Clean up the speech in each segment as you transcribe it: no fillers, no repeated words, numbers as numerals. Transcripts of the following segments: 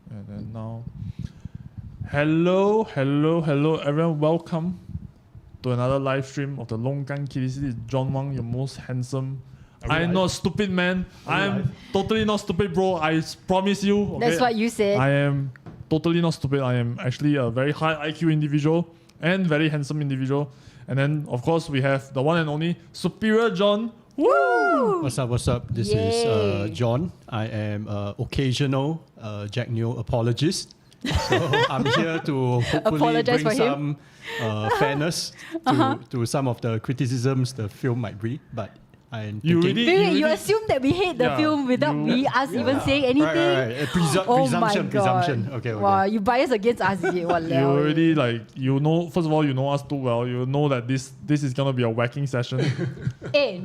And then now, hello, everyone. Welcome to another live stream of the LongKangKitties. This is John Wang, your most handsome. I'm not stupid, man. I'm totally not stupid, bro. I promise you. Okay? That's what you said. I am totally not stupid. I am actually a very high IQ individual and very handsome individual. And then, of course, we have the one and only Superior Jon. Woo! What's up? This is John. I am occasional Jack Neo apologist. So I'm here to hopefully bring some fairness to some of the criticisms the film might bring. But I'm you assume that we hate the film without us even saying anything? Right. Presumption. Okay. Wow, you bias against us, is it? You already first of all, you know us too well. You know that this is gonna be a whacking session. Okay.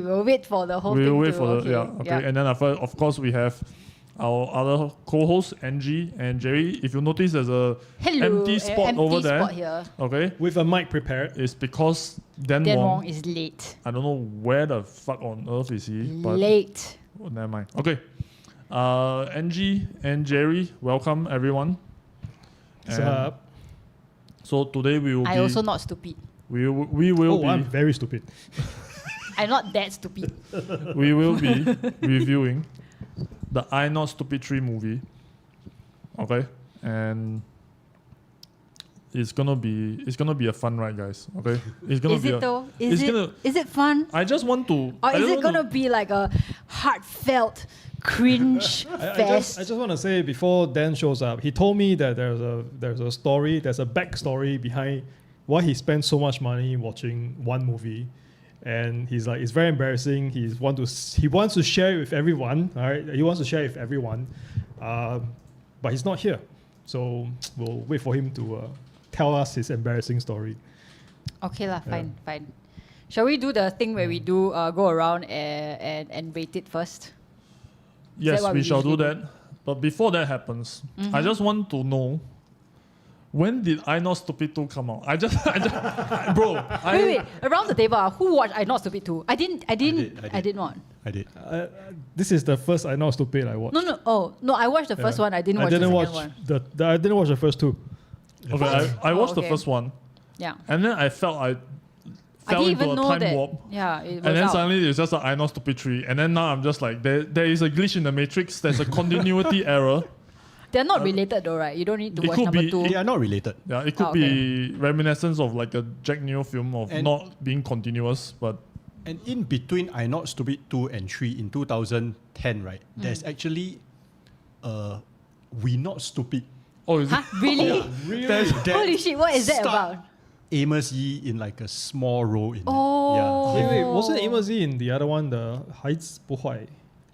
We'll wait for the whole thing. We'll wait for and then of course we have our other co-hosts, Angie and Jerry. If you notice, there's a empty spot over there. Here. Okay. With a mic prepared. It's because Dan Wong is late. I don't know where the fuck on earth is he. But late. Oh, never mind. Okay. Angie and Jerry, welcome everyone. What's up? So today we will I also not stupid. We will be. I'm very stupid. I'm not that stupid. We will be reviewing the I Not Stupid 3 movie. Okay? And it's gonna be a fun ride, guys. Okay? It's gonna is it fun? I just want to. Or is it gonna be like a heartfelt cringe fest? I just want to say before Dan shows up, he told me that there's a backstory behind why he spent so much money watching one movie. And he's like, it's very embarrassing. He wants to share it with everyone. All right, he wants to share it with everyone, but he's not here. So we'll wait for him to tell us his embarrassing story. Okay lah, fine. Shall we do the thing where we do go around and rate it first? Yes, we shall do that. But before that happens, I just want to know, when did I Not Stupid 2 come out? I just bro. Wait. Around the table, who watched I Not Stupid 2? I did not. I did. This is the first I Not Stupid I watched. No. I watched the first one. I didn't watch the second one. I didn't watch the first two. Okay, I watched the first one. Yeah. And then I fell into a time warp. Yeah. It was and then suddenly it's just like I Not Stupid 3. And then now I'm just like, there is a glitch in the matrix. There's a continuity error. They're not related though, right? You don't need to watch number 2. They are not related. Yeah, it could be reminiscence of like a Jack Neo film of not being continuous, but. And in between I Not Stupid 2 and 3 in 2010, right? There's actually We Not Stupid. Oh, is it? Really? Really? Holy shit! What is that about? Amos Yee in like a small role in it. Wait, wasn't Amos Yee in the other one, the 孩子不坏?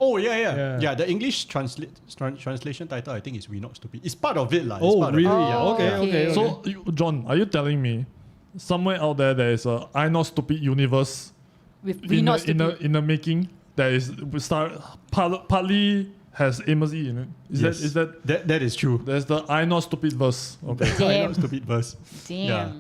Oh, yeah. The English translation title, I think, is We Not Stupid. It's part of it. Really? Okay. So, John, are you telling me somewhere out there is a I Not Stupid universe with We Not Stupid in the making that is partly has Amos Yee in it? Is that is true. There's the I Not Stupid verse. Okay. I Not Stupid verse. Damn. Yeah.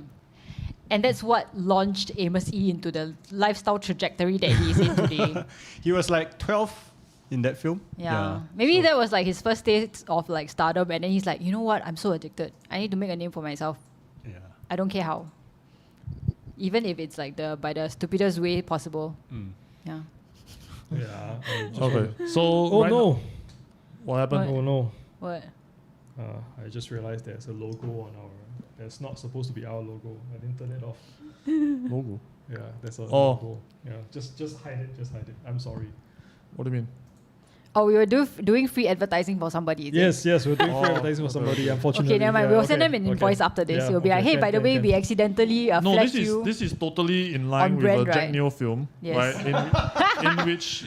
And that's what launched Amos Yee into the lifestyle trajectory that he is in today. He was like 12 in that film. Yeah. Maybe that was like his first taste of like stardom, and then he's like, you know what? I'm so addicted. I need to make a name for myself. Yeah. I don't care how. Even if it's like by the stupidest way possible. Yeah. Yeah. Okay. So. What happened? Oh no. What? I just realized there's a logo on our. That's not supposed to be our logo. I didn't turn it off. Logo. Yeah, there's a logo. Yeah, just hide it. Just hide it. I'm sorry. What do you mean? Oh, we were doing free advertising for somebody. Yes, we're doing free advertising for somebody. Unfortunately. Okay, never mind. We'll send them an invoice after this. We'll be like, hey, by the way, we accidentally flashed you. This is totally in line with brand, a Jack Neo film, right?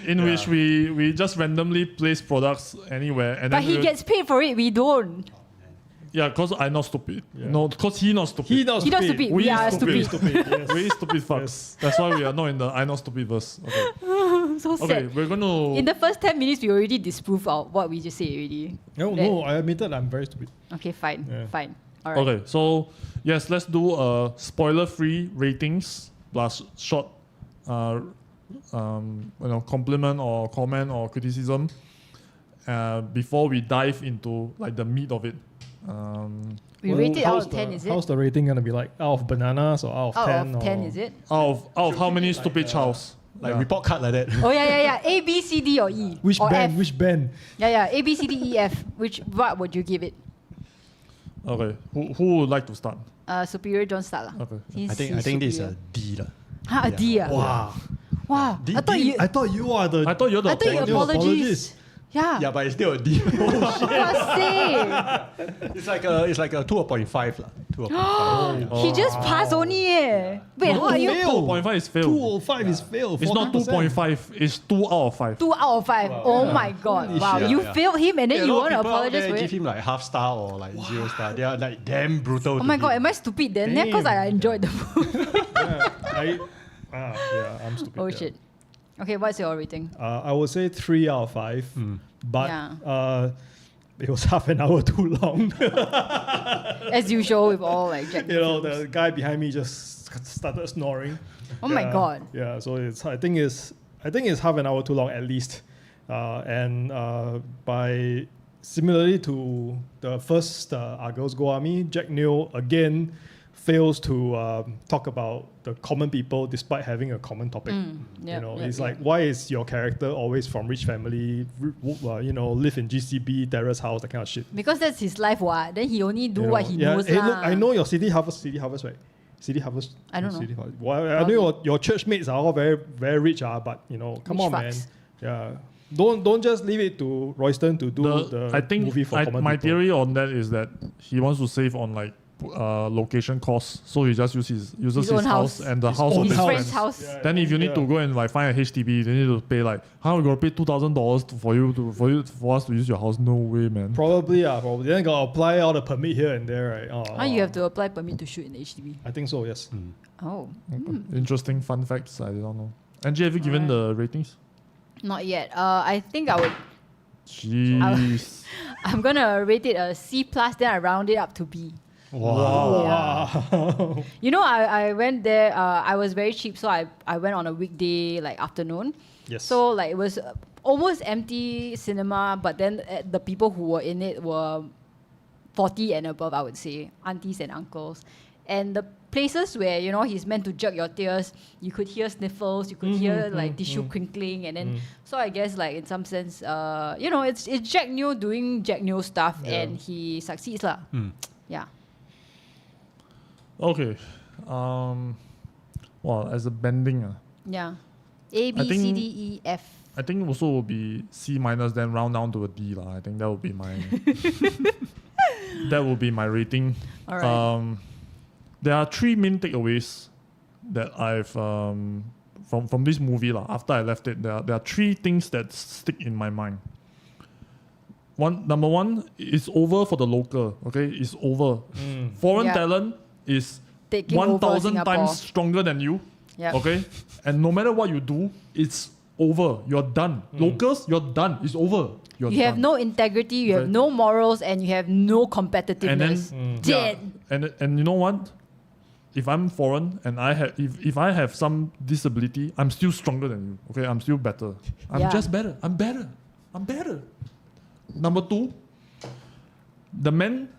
In which we just randomly place products anywhere, and but then he gets paid for it. We don't. Yeah, because I'm not stupid. Yeah. No, because he not stupid. He not stupid. We are stupid. Yes. We stupid fucks. Yes. That's why we are not in the I not stupid verse. Okay. So sad. Okay, we're gonna. In the first 10 minutes, we already disproved what we just said already. No, I admitted I'm very stupid. Okay, fine. All right. Okay, so yes, let's do spoiler-free ratings plus short, compliment or comment or criticism. before we dive into like the meat of it. We rate it out of 10, is it? How's the rating gonna be like? Out of bananas or out of 10? Out of 10, is it? Out of how many stupid chows? Like report card like that. Oh, yeah. A, B, C, D, or E? Which or band? F? Which band? Yeah. A, B, C, D, E, F. What would you give it? Okay, who would like to start? Superior Jon start lah. Okay. I think this is a D lah. A D ah? Wow. Wow. D- I thought you... I thought you are the. I thought you're the I thought you apologist. apologies. Yeah. Yeah, but it's still a D. For God's sake. It's like a 2.5 lah. 2.5. He just passed only eh. Wait, how are you? 2.5 is fail. 205 is fail. It's not 40%. 2.5. It's 2 out of 5. 2 out of 5. Oh my God. Holy Wow. shit. You Yeah. failed him and then Yeah, you a lot want to of people out apologize there for give it? him like half star or like 0 star. They are like damn brutal. Oh my to God. him. Am I stupid then? Yeah, because I enjoyed the movie. I'm stupid. Oh yeah. shit. Okay, what's your rating? I would say 3 out of 5, but Yeah. it was half an hour too long. As usual with all like Jack. You know, the guy behind me just started snoring. Oh my God. Yeah, so I think it's half an hour too long at least, and by similarly to the first Our Girls Go Army, Jack Neo again fails to talk about the common people despite having a common topic. It's like, why is your character always from rich family, live in GCB, terrace house, that kind of shit. Because that's his life, what? Then he only do You what know, he yeah, knows hey, lah. look, I know your city harvest, right? City harvest. I don't know. City harvest. Well, I know your church mates are all very, very rich, but come Rich on, fucks. man. Yeah. Don't just leave it to Royston to do the I think movie for common my people. theory on that is that he wants to save on like location costs, so he just uses His his own house house. and the His house of own his His house. friend's friends. house. Yeah. Then if you need to go and like find a HDB, then you need to pay like how you gonna pay $2,000 for us to use your house? No way, man. Probably. Then you gotta apply all the permit here and there, right? You have to apply permit to shoot in HDB. I think so. Yes. Oh. Interesting fun facts. I don't know. Angie, have you given the ratings? Not yet. I think I would. Jeez. I'm gonna rate it a C+. Then I round it up to B. Wow. You know, I went there. I was very cheap, so I went on a weekday like afternoon. Yes. So like it was almost empty cinema, but then the people who were in it were 40 and above, I would say, aunties and uncles. And the places where he's meant to jerk your tears, you could hear sniffles, you could hear like tissue crinkling, and then so I guess like in some sense, it's Jack Neo doing Jack Neo stuff, and he succeeds lah. Yeah. Okay. As a bending, Yeah. A, B, I think- C, D, E, F. I think also will be C-, then round down to a D lah. I think that would be my that would be my rating. All right. There are 3 main takeaways that I've from this movie lah. After I left it, there are 3 things that stick in my mind. Number one, it's over for the local. Okay, it's over. Foreign Yeah. talent is Taking over 1,000 Singapore. times stronger than you. Yep. Okay, and no matter what you do, it's over. You're done. Locals, you're done. It's over. You're You have done. no integrity, you have Right. no morals, and you have no competitiveness. Yeah, Dead. and you know what? If I'm foreign and if I have some disability, I'm still stronger than you. Okay, I'm still better. I'm Yeah. just better. I'm better. Number 2, the men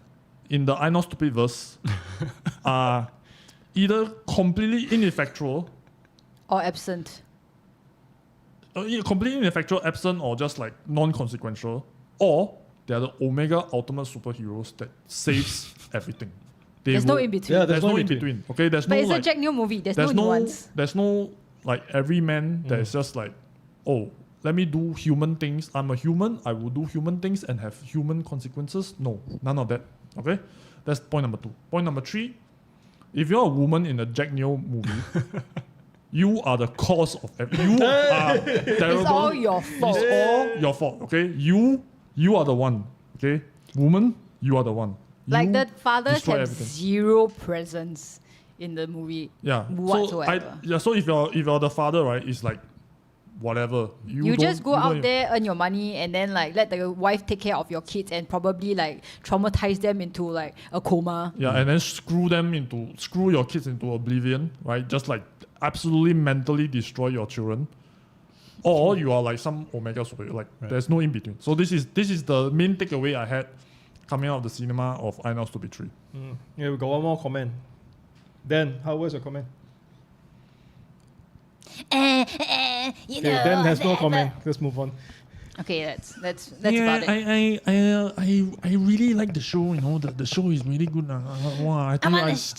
in the I Not Stupid verse are either completely ineffectual, Or absent. completely ineffectual, absent, or just like non-consequential, or they are the Omega ultimate superheroes that saves everything. There's no in between. Yeah, There's no in between. Okay, there's But no it's like a Jack Neo movie. There's no nuance. there's no like every man that is just like, oh, let me do human things. I'm a human. I will do human things and have human consequences. No, none of that. Okay, that's point number 2. Point number 3, if you're a woman in a Jack Neo movie, you are the cause of everything. You are terrible. It's all your fault. It's all your fault. Okay, you are the one. Okay, woman, you are the one. Like You the fathers destroy have everything. zero presence in the movie. Yeah. Whatsoever. So if you're the father, right, it's like whatever. You just go don't out even- there, earn your money, and then like let the wife take care of your kids and probably like traumatize them into like a coma. Yeah, and then screw your kids into oblivion, right? Just like absolutely mentally destroy your children. or you are like some Omega superhero. Like there's no in between. So this is the main takeaway I had coming out of the cinema of I Not Stupid 3. Yeah, we got one more comment. Dan, how was your comment? Dan has no comment. Let's move on. Okay, that's Yeah, about it. I really like the show. You know, the show is really good. Wow, I think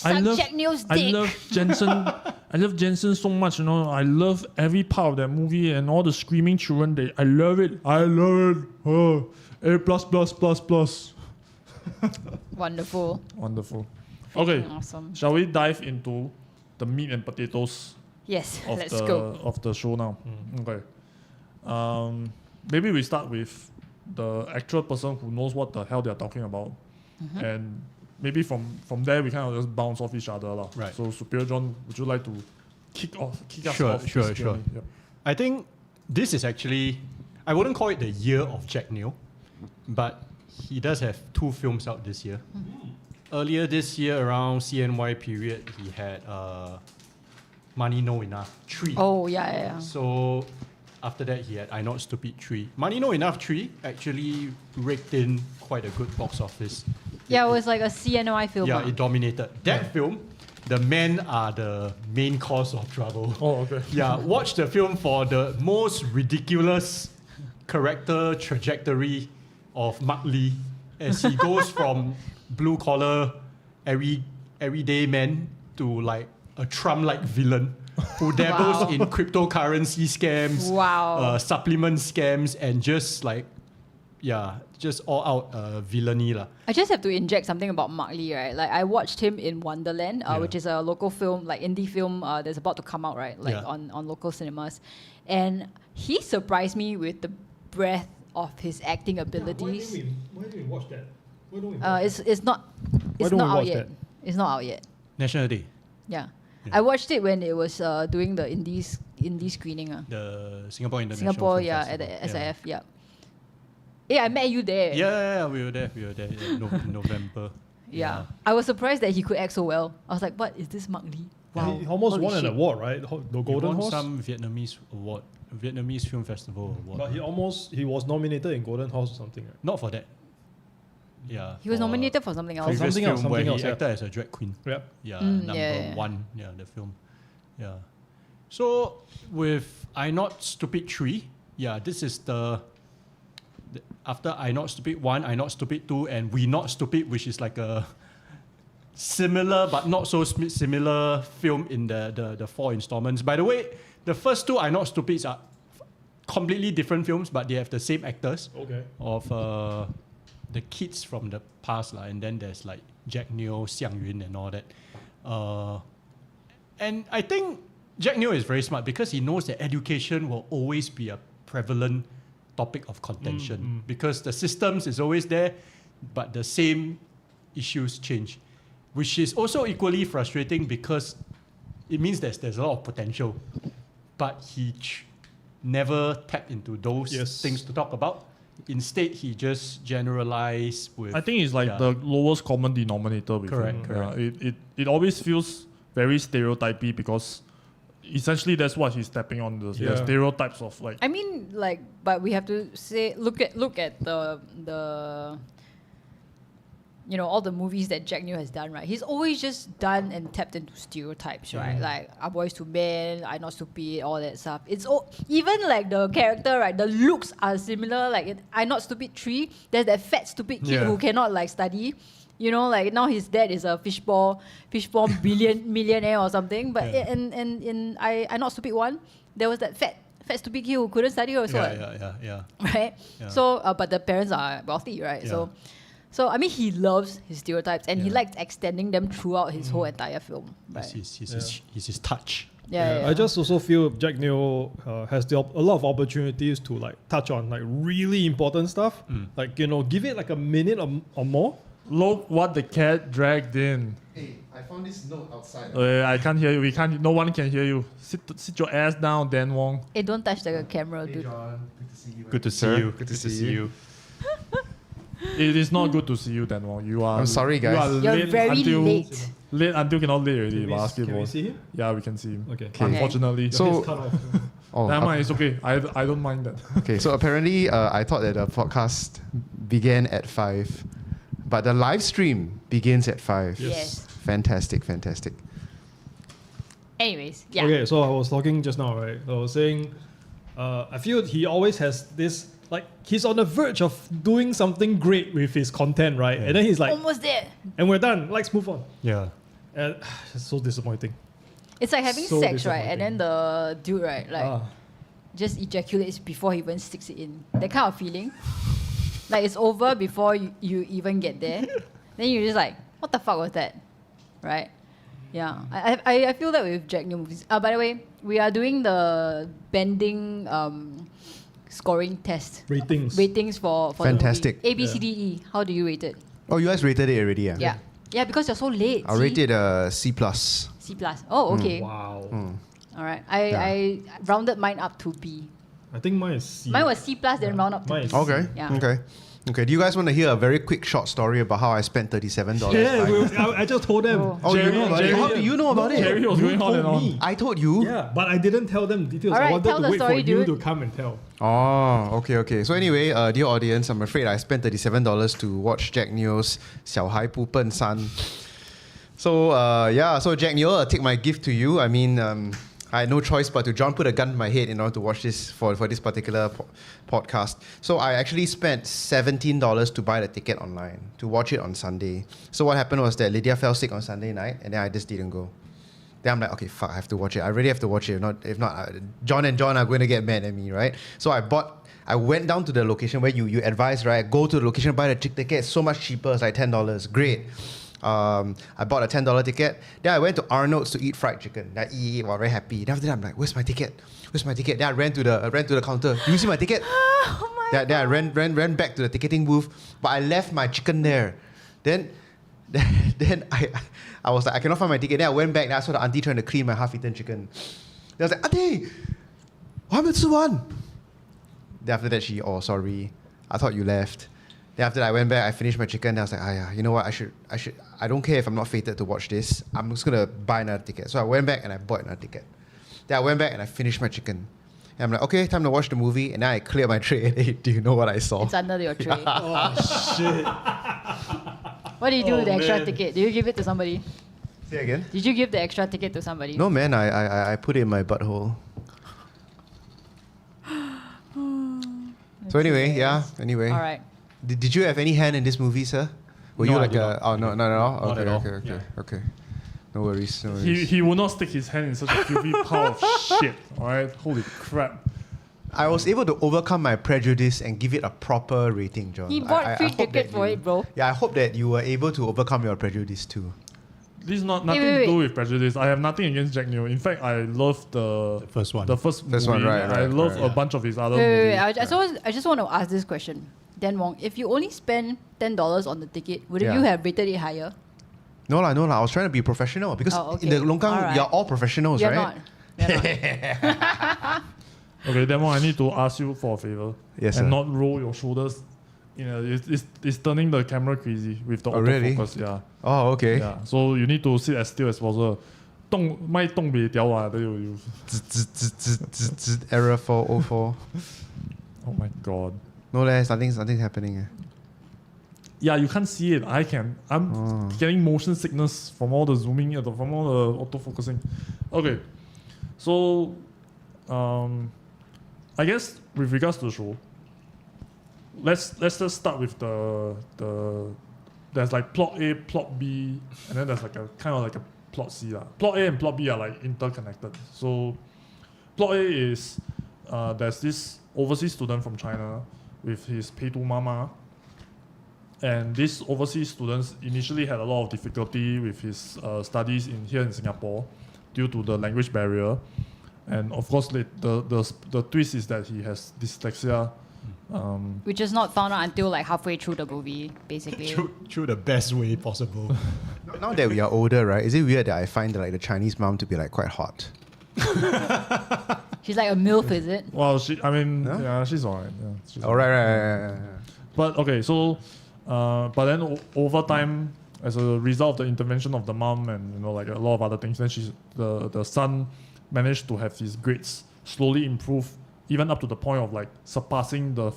I love Jack Neo's I dick. love Jensen. I love Jensen so much. You know, I love every part of that movie and all the screaming children. I love it. I love it. Oh, A plus plus plus plus. Wonderful. Wonderful. Freaking Okay, awesome. shall we dive into the meat and potatoes Yes, of let's go. of the show now? Okay. Maybe we start with the actual person who knows what the hell they're talking about, and maybe from there we kind of just bounce off each other, lah. Right. So Superior Jon, would you like to kick us Sure, off? sure, this sure. journey? Yep. I think this is actually, I wouldn't call it the year of Jack Neo, but he does have 2 films out this year. Earlier this year, around CNY period, he had Money No Enough 3. Oh yeah. So after that, he had I Not Stupid 3. Money No Enough 3 actually raked in quite a good box office. Yeah, it was like a CNY film. Yeah, it dominated. That film, the men are the main cause of trouble. Oh, okay. Yeah, watch the film for the most ridiculous character trajectory of Mark Lee as he goes from blue collar, everyday man to like a Trump-like villain who dabbles in cryptocurrency scams, supplement scams, and just like, just all out villainy lah. I just have to inject something about Mark Lee, right? Like I watched him in Wonderland, which is a local film, like indie film that's about to come out, right? Like on local cinemas. And he surprised me with the breadth of his acting abilities. Why do we watch that? Why don't we It's not out yet. It's not out yet. National Day, Yeah. I watched it when it was doing the indie screening. the Singapore International Singapore, Film at Festival. the SIF, yeah. Yeah, I met you there. Yeah, we were there in November. Yeah. I was surprised that he could act so well. I was like, what, is this Mark Lee? Wow. He almost Holy won an shit. award, right? The Golden he won Horse. some Vietnamese award, Vietnamese Film Festival award. But he was nominated in Golden Horse or something, right? Not for that. Yeah. He was for nominated for something else. previous Something else, film where something he else, yeah. acted as a drag queen. Yep. Yeah, Mm, number yeah. 1. Yeah, the film. Yeah. So with I Not Stupid 3, this is the after I Not Stupid 1, I Not Stupid 2, and We Not Stupid, which is like a similar but not so similar film in the 4 installments. By the way, the first 2 I Not Stupids are completely different films, but they have the same actors Okay. of the kids from the past, and then there's like Jack Neo, Xiang Yun, and all that. And I think Jack Neo is very smart because he knows that education will always be a prevalent topic of contention because the systems is always there, but the same issues change, which is also equally frustrating because it means there's a lot of potential, but he never tapped into those things to talk about. Instead, he just generalized with. I think it's like the lowest common denominator with Correct. Yeah, it always feels very stereotypy because essentially that's what he's tapping on the stereotypes of like. I mean, like, but we have to say, look at the all the movies that Jack Neo has done, right? He's always just done and tapped into stereotypes, right? Like Our Boys to Men, I Not Stupid, all that stuff. It's even like the character, right? The looks are similar. Like in I Not Stupid 3, there's that fat stupid kid who cannot like study. Like now his dad is a fishball millionaire or something. But in I Not Stupid 1, there was that fat stupid kid who couldn't study also. Yeah. Right? Yeah. So, but the parents are wealthy, right? Yeah. So I mean, he loves his stereotypes and he likes extending them throughout his whole entire film. Right? He's his touch. Yeah. I just also feel Jack Neo has a lot of opportunities to like touch on like really important stuff. Like give it like a minute or more. Look what the cat dragged in. Hey, I found this note outside. I can't hear you. No one can hear you. Sit your ass down, Dan Wong. Hey, don't touch the camera, Hey dude. John, good to see you. Good to see you. Good to see you. It is not good to see you, Dan Wong. You are. I'm sorry, guys. You are You're late very until, late. Late until cannot late already. Can we basketball. see him? Yeah, we can see him. Okay. Okay. Unfortunately. So- Cut off. Oh, Never mind, it's okay. I don't mind that. okay. So apparently, I thought that the podcast began at 5, but the live stream begins at 5. Yes. Fantastic, fantastic. Anyways, yeah. Okay, so I was talking just now, right? I was saying, I feel he always has this, like, he's on the verge of doing something great with his content, right? And then he's like, Almost there. and we're done, let's move on. Yeah. And it's so disappointing. It's like having So sex, right? And then disappointing. the dude, right, like just ejaculates before he even sticks it in. That kind of feeling. Like it's over before you even get there. Then you're just like, what the fuck was that? Right? Yeah. I feel that with Jack Neo movies. By the way, we are doing the bending scoring test. Ratings for Fantastic. the movie. A, B, C, D, E. How do you rate it? Oh, you guys rated it already, yeah? Yeah. Yeah, because you're so late. I rated C+. C+. Oh, okay. Wow. All right. I rounded mine up to B. I think mine is C. Mine was C+, then round up to Mine B. is Okay. Yeah. Okay. Do you guys want to hear a very quick short story about how I spent $37? Yeah, I just told them. Oh, you know about it? Jerry- How do you know about it? Jerry was going on told and on. me. I told you. Yeah, but I didn't tell them details. All right, I wanted tell to the wait story, for you dude. to come and tell. Oh, okay. So anyway, dear audience, I'm afraid I spent $37 to watch Jack Neo's 小孩不笨三. So so Jack Neo, I'll take my gift to you. I mean, I had no choice but to John put a gun to my head in order to watch this for this particular podcast. So I actually spent $17 to buy the ticket online to watch it on Sunday. So what happened was that Lydia fell sick on Sunday night, and then I just didn't go. Then I'm like, okay, fuck, I have to watch it. I really have to watch it. If not, John and John are going to get mad at me, right? So I went down to the location where you advise, right? Go to the location, buy the ticket. It's so much cheaper. It's like $10. Great. I bought a $10 ticket. Then I went to Arnold's to eat fried chicken. I eat, well, very happy. Then after that, I'm like, where's my ticket? Then I ran to the counter. You see my ticket? Oh my Then I ran back to the ticketing booth, but I left my chicken there. Then I was like, I cannot find my ticket. Then I went back and I saw the auntie trying to clean my half-eaten chicken. Then I was like, auntie, 我还没吃完. Then after that, sorry, I thought you left. Then after that, I went back, I finished my chicken, and I was like, you know what, I don't care if I'm not fated to watch this. I'm just going to buy another ticket. So I went back and I bought another ticket. Then I went back and I finished my chicken. And I'm like, okay, time to watch the movie. And then I cleared my tray. And hey, do you know what I saw? It's under your tray. Oh, shit. What do you do with the extra ticket? Do you give it to somebody? Say again? Did you give the extra ticket to somebody? No, man, I put it in my butthole. So anyway, anyway. All right. Did you have any hand in this movie, sir? Were No, you I like did a... not. Oh, no, not at all? Not at all. Okay. No worries. He will not stick his hand in such a filthy pile of shit. Alright? Holy crap. I was able to overcome my prejudice and give it a proper rating, John. He bought free hope ticket that for it, bro. Yeah, I hope that you were able to overcome your prejudice too. This is nothing to do with prejudice. I have nothing against Jack Neo. In fact, I love the first one. The first First movie. one, right, I love right. a bunch of his other Wait. movies. I just want to ask this question. Dan Wong, if you only spend $10 on the ticket, would Yeah. you have rated it higher? No. I was trying to be professional because Oh, okay. in the Longkang, Alright. you're all professionals, You're right? not. You're not. Okay, Demo, I need to ask you for a favor. Yes, and sir. not roll your shoulders. You know, it's turning the camera crazy with the Oh, really? autofocus. Yeah. Oh, okay. Yeah. So you need to sit as still as possible. 麦动别掉啊, you. Error 404. Oh my god. No, nothing's happening. Yeah, you can't see it. I can. I'm getting motion sickness from all the zooming, from all the autofocusing. Okay. So, I guess with regards to the show, let's just start with the there's like plot A, plot B, and then there's like a kind of like a plot C lah. Plot A and plot B are like interconnected. So, plot A is there's this overseas student from China with his Peitu mama, and this overseas students initially had a lot of difficulty with his studies here in Singapore due to the language barrier. And of course, the twist is that he has dyslexia. Which is not found out until like halfway through the movie, basically. Through the best way possible. Now that we are older, right? Is it weird that I find the Chinese mom to be like quite hot? She's like a MILF, is it? Well, Huh? yeah, she's alright. Yeah, she's Oh, right. But okay, so, but then over time, as a result of the intervention of the mom and like a lot of other things, then the son managed to have his grades slowly improve, even up to the point of like surpassing the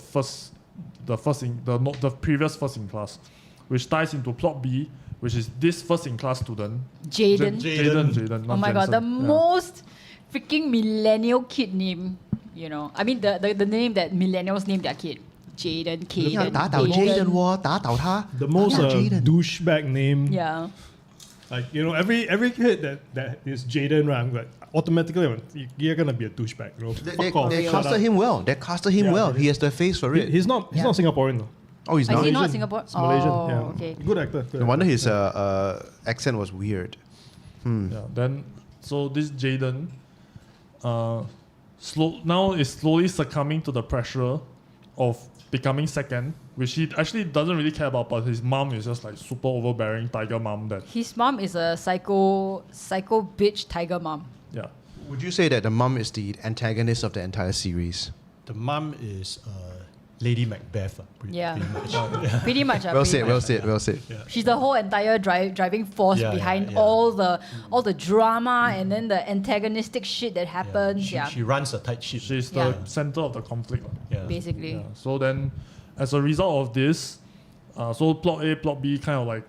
previous first in class, which ties into plot B, which is this first in class student. Jaden. Jaden. Oh my god, the most freaking millennial kid name. You know, I mean the name that millennials name their kid. Jaden, Kaden. 打倒 Jaden 喎，打倒他。 The most Jaden. douchebag name. Yeah. Like, you know, every kid that is Jaden, right? I'm like, automatically, you're gonna be a douchebag. You know, fuck off. They shut casted up. him well. They casted him Yeah, well. they He has the face for it. He's not Singaporean though. Oh, he's Is not. he not Malaysian. Singapore? He's Malaysian. Oh, yeah. okay. Good actor. No wonder his accent was weird. Yeah. Then so this Jaden, now is slowly succumbing to the pressure of becoming second, which he actually doesn't really care about. But his mom is just like super overbearing tiger mom. That His mom is a psycho bitch tiger mom. yeah. Would you say that the mum is the antagonist of the entire series? The mum is Lady Macbeth. Yeah. Pretty much. Pretty much. Well pretty said. much. Well said. Yeah. She's the whole entire driving force Yeah, behind yeah. all the drama and then the antagonistic shit that happens. Yeah. She runs a tight ship. She's the Yeah. center of the conflict. yeah. Basically. Yeah. So then, as a result of this, so plot A, plot B kind of like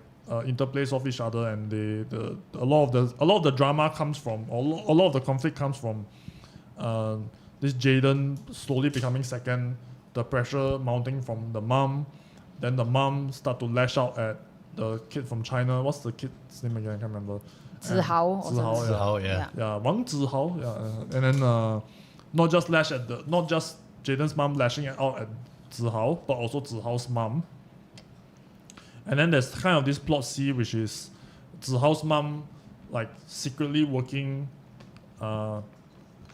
interplays off each other, and a lot of the drama comes from, a lot of the conflict comes from this Jaden slowly becoming second, the pressure mounting from the mom, then the mom start to lash out at the kid from China. What's the kid's name again? I can't remember. Zihao or something. Zihao, yeah. Oh, yeah. Yeah, Wang Zihao. Yeah, and then not just Jaden's mom lashing out at Zihao, but also Zihao's mom. And then there's kind of this plot C, which is Zihao's mom like secretly working,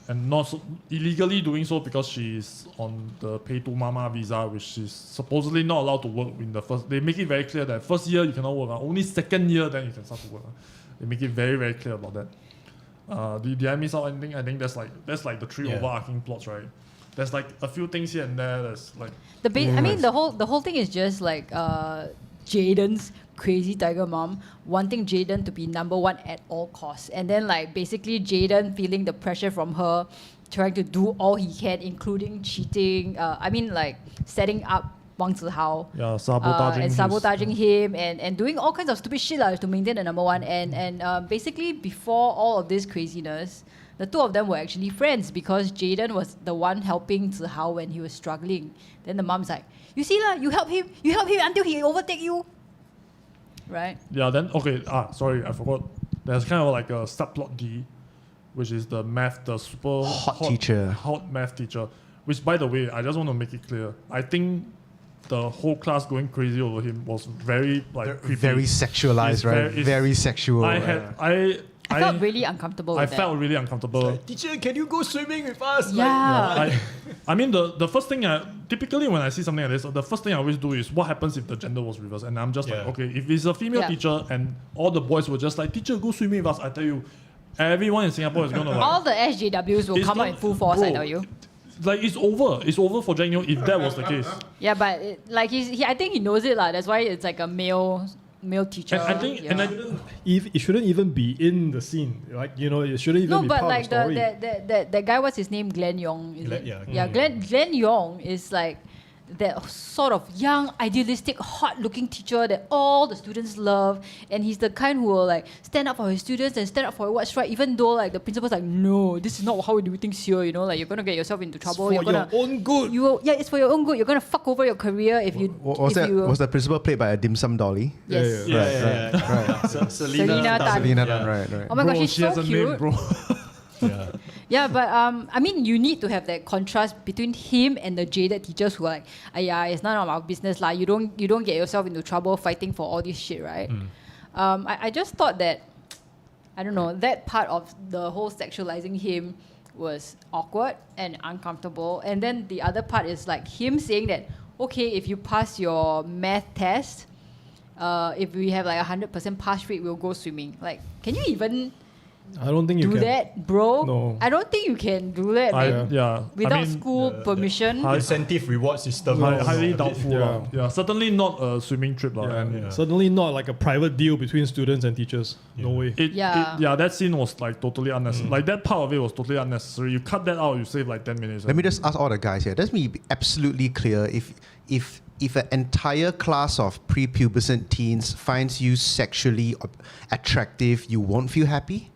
and not illegally doing so because she's on the pay to mama visa, which is supposedly not allowed to work in the first. They make it very clear that first year you cannot work. Only second year then you can start to work. They make it very, very clear about that. Did I miss out anything? I think that's like the three overarching plots, right? There's like a few things here and there. There's like I mean the whole thing is just like Jaden's crazy tiger mom wanting Jaden to be number one at all costs, and then like basically Jaden feeling the pressure from her, trying to do all he can, including cheating. I mean like setting up Wang Zihao. yeah, Sabotaging him and doing all kinds of stupid shit to maintain the number one. And basically before all of this craziness, the two of them were actually friends because Jaden was the one helping Zihao when he was struggling. Then the mom's like, you see lah, you help him until he overtake you. Right? Yeah, then okay, sorry, I forgot. There's kind of like a subplot D, which is the super hot math teacher. Which, by the way, I just want to make it clear. I think the whole class going crazy over him was very like creepy. Very sexualized, right? Very sexual. I felt really uncomfortable with that. felt really uncomfortable. Like, teacher, can you go swimming with us? Yeah. I mean, the first thing typically when I see something like this, the first thing I always do is what happens if the gender was reversed, and I'm just like, okay, if it's a female teacher and all the boys were just like, teacher, go swimming with us, I tell you, everyone in Singapore is gonna like all the SJWs will come out in full force. bro, I tell you. Like it's over for Jack Neo if that was the case. Yeah, but I think he knows it lah. That's why it's like a male teacher. And I think, yeah. and I didn't. It shouldn't even be in the scene. Like, you know, it shouldn't even be part like of the story. that guy, what's his name? Glenn Yong. Is it? Yeah. Glenn Yong is like that sort of young, idealistic, hot-looking teacher that all the students love, and he's the kind who will like stand up for his students and stand up for what's right, even though like the principal's like, no, this is not how we do things here. You know, like you're gonna get yourself into trouble. It's for your own good. It's for your own good. You're gonna fuck over your career if you. Was the principal played by a dim sum dolly? Yes. Right. Selena Tan. Selena Tan, right. Oh my gosh, she's she so has a cute. name, bro. Yeah. Yeah, but I mean, you need to have that contrast between him and the jaded teachers who are like, it's none of our business lah. You don't get yourself into trouble fighting for all this shit, right? I just thought that, I don't know, that part of the whole sexualizing him was awkward and uncomfortable. And then the other part is like him saying that, okay, if you pass your math test, if we have like 100% pass rate, we'll go swimming. Like, can you even I don't think you do can. that, bro. No. I don't think you can do that, man. Without school permission. Incentive reward system. Highly doubtful. Yeah. Yeah, certainly not a swimming trip. And Certainly not like a private deal between students and teachers. No way. That scene was like totally unnecessary. Like that part of it was totally unnecessary. You cut that out, you save like 10 minutes. Let me just ask all the guys here. Let me be absolutely clear. If an entire class of prepubescent teens finds you sexually attractive, you won't feel happy?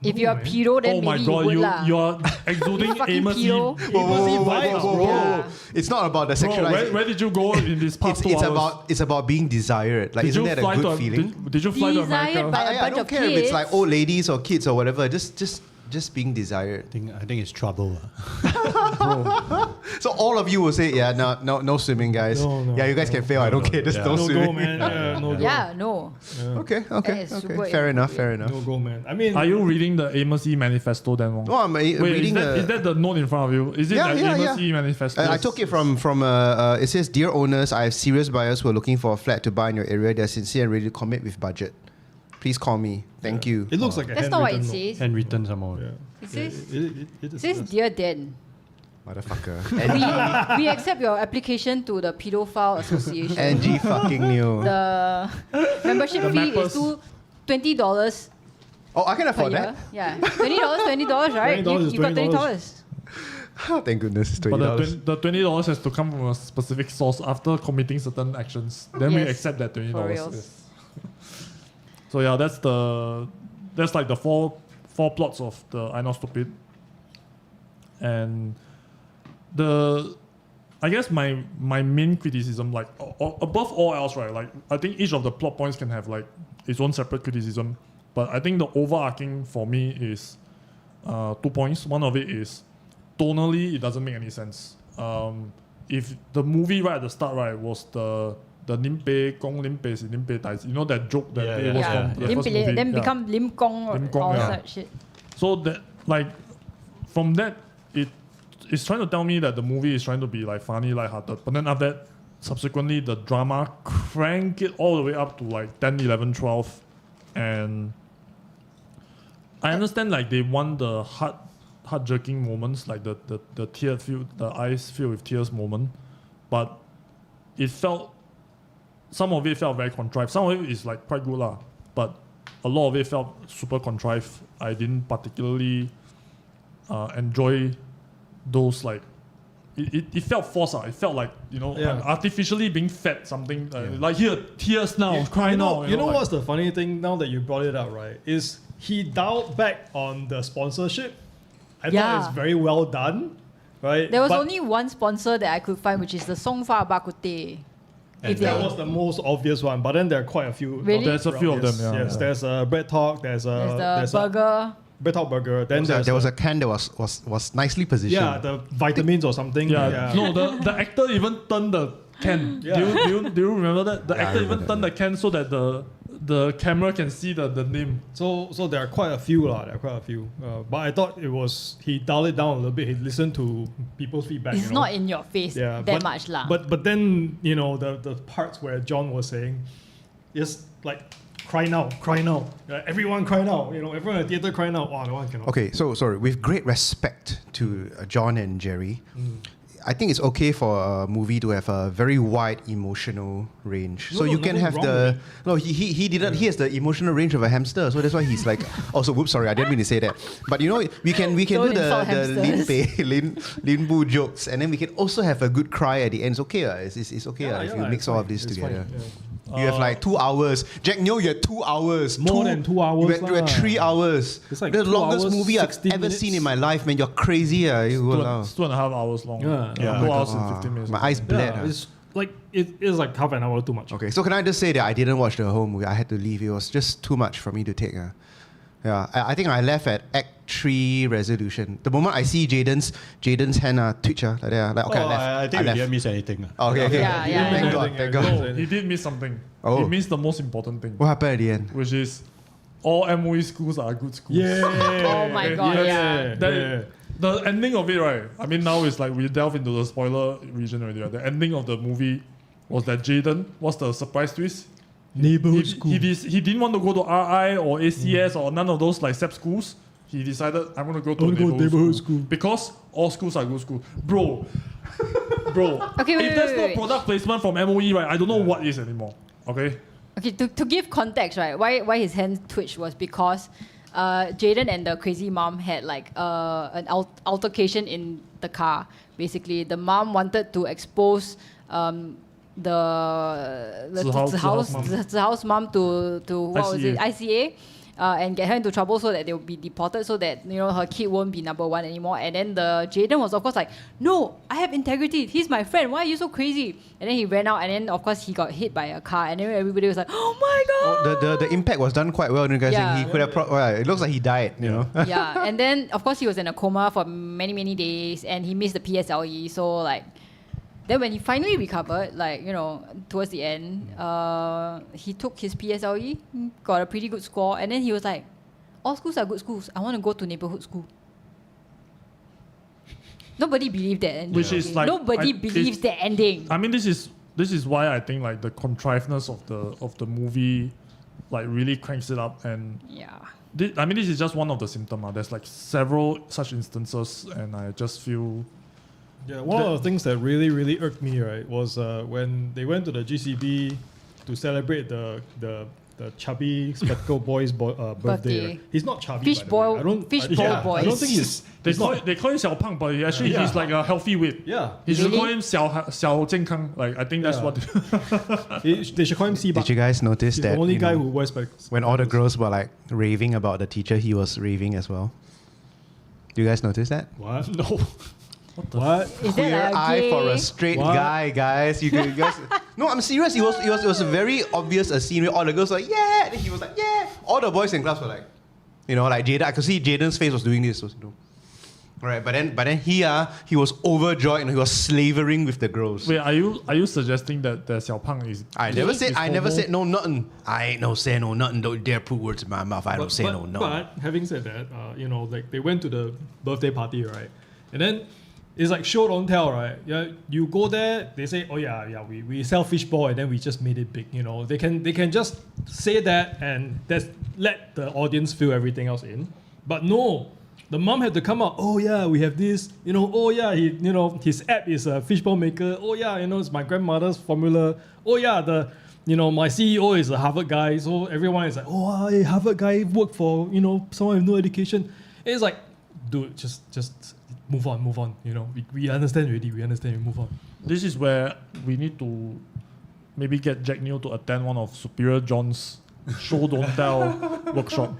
If you're a pedo, then oh my maybe god, you would lah. you're exuding fucking aimlessly. pedo. Whoa. It's not about the Bro, sexualization. where did you go in this past 2 hours? It's about being desired. Like, isn't that a good feeling? Did you fly to Desired America? by a I bunch don't of care if it's like kids. old ladies or kids or whatever. Just being desired. I think it's trouble. So all of you will say, yeah, no swimming, guys. No, yeah, you guys can fail. I don't care. Just Yeah. don't No swim. go, man. Yeah, no go. Yeah, no. Okay. That is super Fair enough. No go, man. I mean, Are you reading the Amos E manifesto then? Wong? No, I'm reading. Is that the note in front of you? Is it Yeah, the yeah, Amos yeah. E manifesto? I took it from it says, dear owners, I have serious buyers who are looking for a flat to buy in your area. They're sincere and ready to commit with budget. Please call me. Thank you. it looks like a That's not what it handwritten note. says. And return some more. Yeah. It says, It it is- says Dear Dan, Motherfucker. we accept your application to the Pedophile Association. Angie fucking knew. The membership fee is $20 Oh, I can per afford year. that. Yeah, $20, right? $20, You got $20. $20. Thank goodness, it's But $20. the $20 has to come from a specific source after committing certain actions. Then we Yes, accept that $20. for reals. Yes. So yeah, that's like the four plots of the I Not Stupid. And I guess my main criticism, like above all else, right? Like I think each of the plot points can have like its own separate criticism. But I think the overarching for me is 2 points. One of it is tonally, it doesn't make any sense. If the movie right at the start, right, was the Lim Pei Gong, Lim Pei is Lim Pei Tai, you know that joke that it was from the Lim first Pei, movie. then become Lim Gong or Lim Gong, all yeah. that shit. So that like from that it's trying to tell me that the movie is trying to be like funny, lighthearted. But then after that, subsequently the drama crank it all the way up to like 10, 11, 12. And I understand like they want the heart jerking moments, like the tear filled, the eyes filled with tears moment. But some of it felt very contrived. Some of it is like quite good lah. But a lot of it felt super contrived. I didn't particularly enjoy those like it felt forced. It felt like, I'm artificially being fed something like here, tears now, cry now. You know what's the funny thing now that you brought it up, right? Is he dialed back on the sponsorship. I thought it's very well done, right? There was only one sponsor that I could find, which is the Song Fa Bak Kut Teh. And that was the most obvious one, but then there are quite a few. Really? There's a few of them, yeah. Yes, there's a bread talk, there's the burger. Bread talk burger. Then There was a can that was nicely positioned. yeah, the vitamins or something. Yeah. No, the actor even turned the can. Yeah. Do you remember that? The Yeah, I actor remember even turned the can so that the camera can see the name. So there are quite a few lah. There are quite a few. But I thought he dialed it down a little bit. He listened to people's feedback. It's not in your face that much lah. But then the parts where John was saying, just like cry now. Everyone cry now. Everyone in the theater cry now. Wow, the one cannot. Okay, so sorry. With great respect to John and Jerry, I think it's okay for a movie to have a very wide emotional range. So you can have he didn't. He has the emotional range of a hamster. So that's why he's like. Also, whoops, sorry, I didn't mean to say that. But we can do Don't insult the Lin Bu jokes, and then we can also have a good cry at the end. It's okay, it's okay if you mix all of this together. You have like 2 hours. Jack Neo, you had 2 hours. More than 2 hours. You had 3 hours. It's like the 2 longest hours, movie I've 16 ever minutes. seen in my life, man. You're crazy. You It's 2.5 hours long. Yeah. 2 hours and 15 minutes. My eyes bled. Yeah, it's like it is like half an hour too much. Okay, so can I just say that I didn't watch the whole movie. I had to leave. It was just too much for me to take. Yeah, I think I left at Act 3 resolution. The moment I see Jaden's hand twitch, like that, like, okay, I left. I think we didn't miss anything. Okay. Yeah. Thank God. No, he did miss something. Oh. He missed the most important thing, What happened at the end? which is all MOE schools are good schools. Yeah. Oh my god, yeah. The ending of it, right? I mean, now it's like we delve into the spoiler region already. Right? The ending of the movie was that Jaden, what's the surprise twist? Neighborhood he, school. he didn't want to go to RI or ACS or none of those like SEP schools. He decided I'm gonna go to a neighborhood school because all schools are good schools, bro. Okay, wait, if there's wait. no product placement from MOE, right, I don't know what is anymore. Okay. Okay, to give context, right, why his hands twitched was because Jaden and the crazy mom had like an altercation in the car. Basically, the mom wanted to expose the Zihao's mom to what was it, ICA. And get her into trouble so that they will be deported, so that her kid won't be number one anymore. And then the Jaden was of course like, no, I have integrity. He's my friend. Why are you so crazy? And then he ran out, and then of course he got hit by a car, and then everybody was like, oh my god. The impact was done quite well. You guys Yeah. think he could have. It looks like he died. You know. Yeah, and then of course he was in a coma for many days, and he missed the PSLE. So like, then when he finally recovered, like towards the end, he took his PSLE, got a pretty good score, and then he was like, all schools are good schools. I want to go to neighborhood school. Nobody believed that ending. Which is like nobody believes that ending. I mean, this is why I think like the contriveness of the movie, like really cranks it up. And Yeah. this is just one of the symptoms. There's like several such instances, and I just feel. Yeah, one of the things that really irked me, right, was when they went to the GCB to celebrate the chubby spectacled boy's birthday. Right? He's not chubby. Fish by the boy- way. I don't. fish I, boy yeah, boy. I don't think he's. They call him Xiao Pang, but actually Yeah. he's like a healthy weight. Yeah. He should Really? call him Xiao健康. Like I think that's Yeah. what. They should call him Seabak. Did you guys notice He's that the only guy know, who wears spectacles. when all the girls were like raving about the teacher, he was raving as well? Do you guys notice that? What? No. What? Is Queer that eye a for gay? a straight What? guy, guys. You guys. No, I'm serious. It was a very obvious scene where all the girls were like, yeah. Then he was like, yeah. All the boys in class were like, like Jada. I could see Jaden's face was doing this. So, Right, but then he was overjoyed and he was slavering with the girls. Wait, are you suggesting that the Xiao Pang is? I never said homo? no nothing. I ain't no say no nothing. Don't dare put words in my mouth. I don't say no nothing. But having said that, like they went to the birthday party, right? And then it's like show don't tell, right? Yeah, you go there, they say, oh yeah, we sell fishball and then we just made it big. They can just say that and that's let the audience fill everything else in. But no, the mom had to come out. Oh yeah, we have this. Oh yeah, his app is a fishball maker. Oh yeah, it's my grandmother's formula. Oh yeah, my CEO is a Harvard guy. So everyone is like, oh, hey, Harvard guy work for someone with no education. And it's like, dude, just move on. We understand already. We understand. We move on. This is where we need to maybe get Jack Neo to attend one of Superior Jon's show don't tell workshop.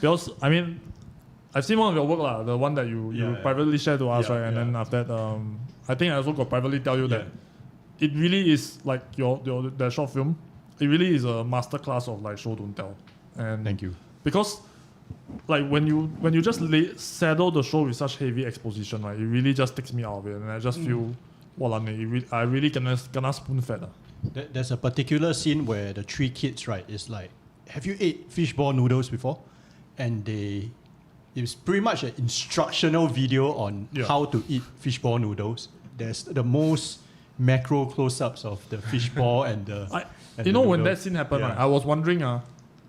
Because I've seen one of your work lah, the one that you privately shared to us, right? And then after that, I think I also got privately tell you that it really is like the short film. It really is a masterclass of like show don't tell. And Thank you. because like when you just saddle the show with such heavy exposition, right, it really just takes me out of it, and I just feel, I really gonna spoon fed. There's a particular scene where the three kids, right, is like, have you ate fishball noodles before? And it's pretty much an instructional video on how to eat fishball noodles. There's the most macro close-ups of the fishball and the. When that scene happened, right, I was wondering,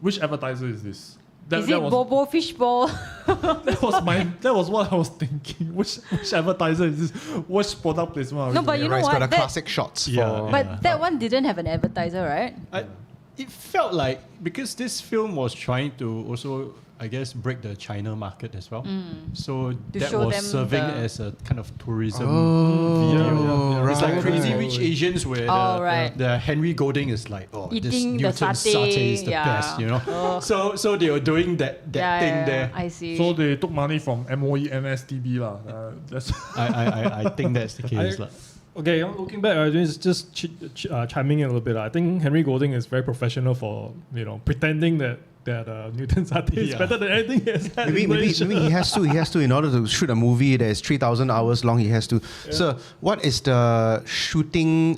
which advertiser is this? Is it Bobo Fishball? That was what I was thinking. Which advertiser is this? Which product placement? No, but you know It's what? got a That- classic shots. But that one didn't have an advertiser, right? It felt like, because this film was trying to also, I guess, break the China market as well. So that show was them serving the- as a kind of tourism Oh, video. It's like right. Crazy Rich Asians where right. the Henry Golding is like, this Eating the Newton satay, satay is the best, So they were doing that thing there. I see. So they took money from MOE MSTB lah. That's I think that's the case. Okay, looking back, just chiming in a little bit. I think Henry Golding is very professional for pretending that Newton satay is better than anything he has had in Maybe Malaysia. he has to in order to shoot a movie that is 3,000 hours long. He has to. So, what is the shooting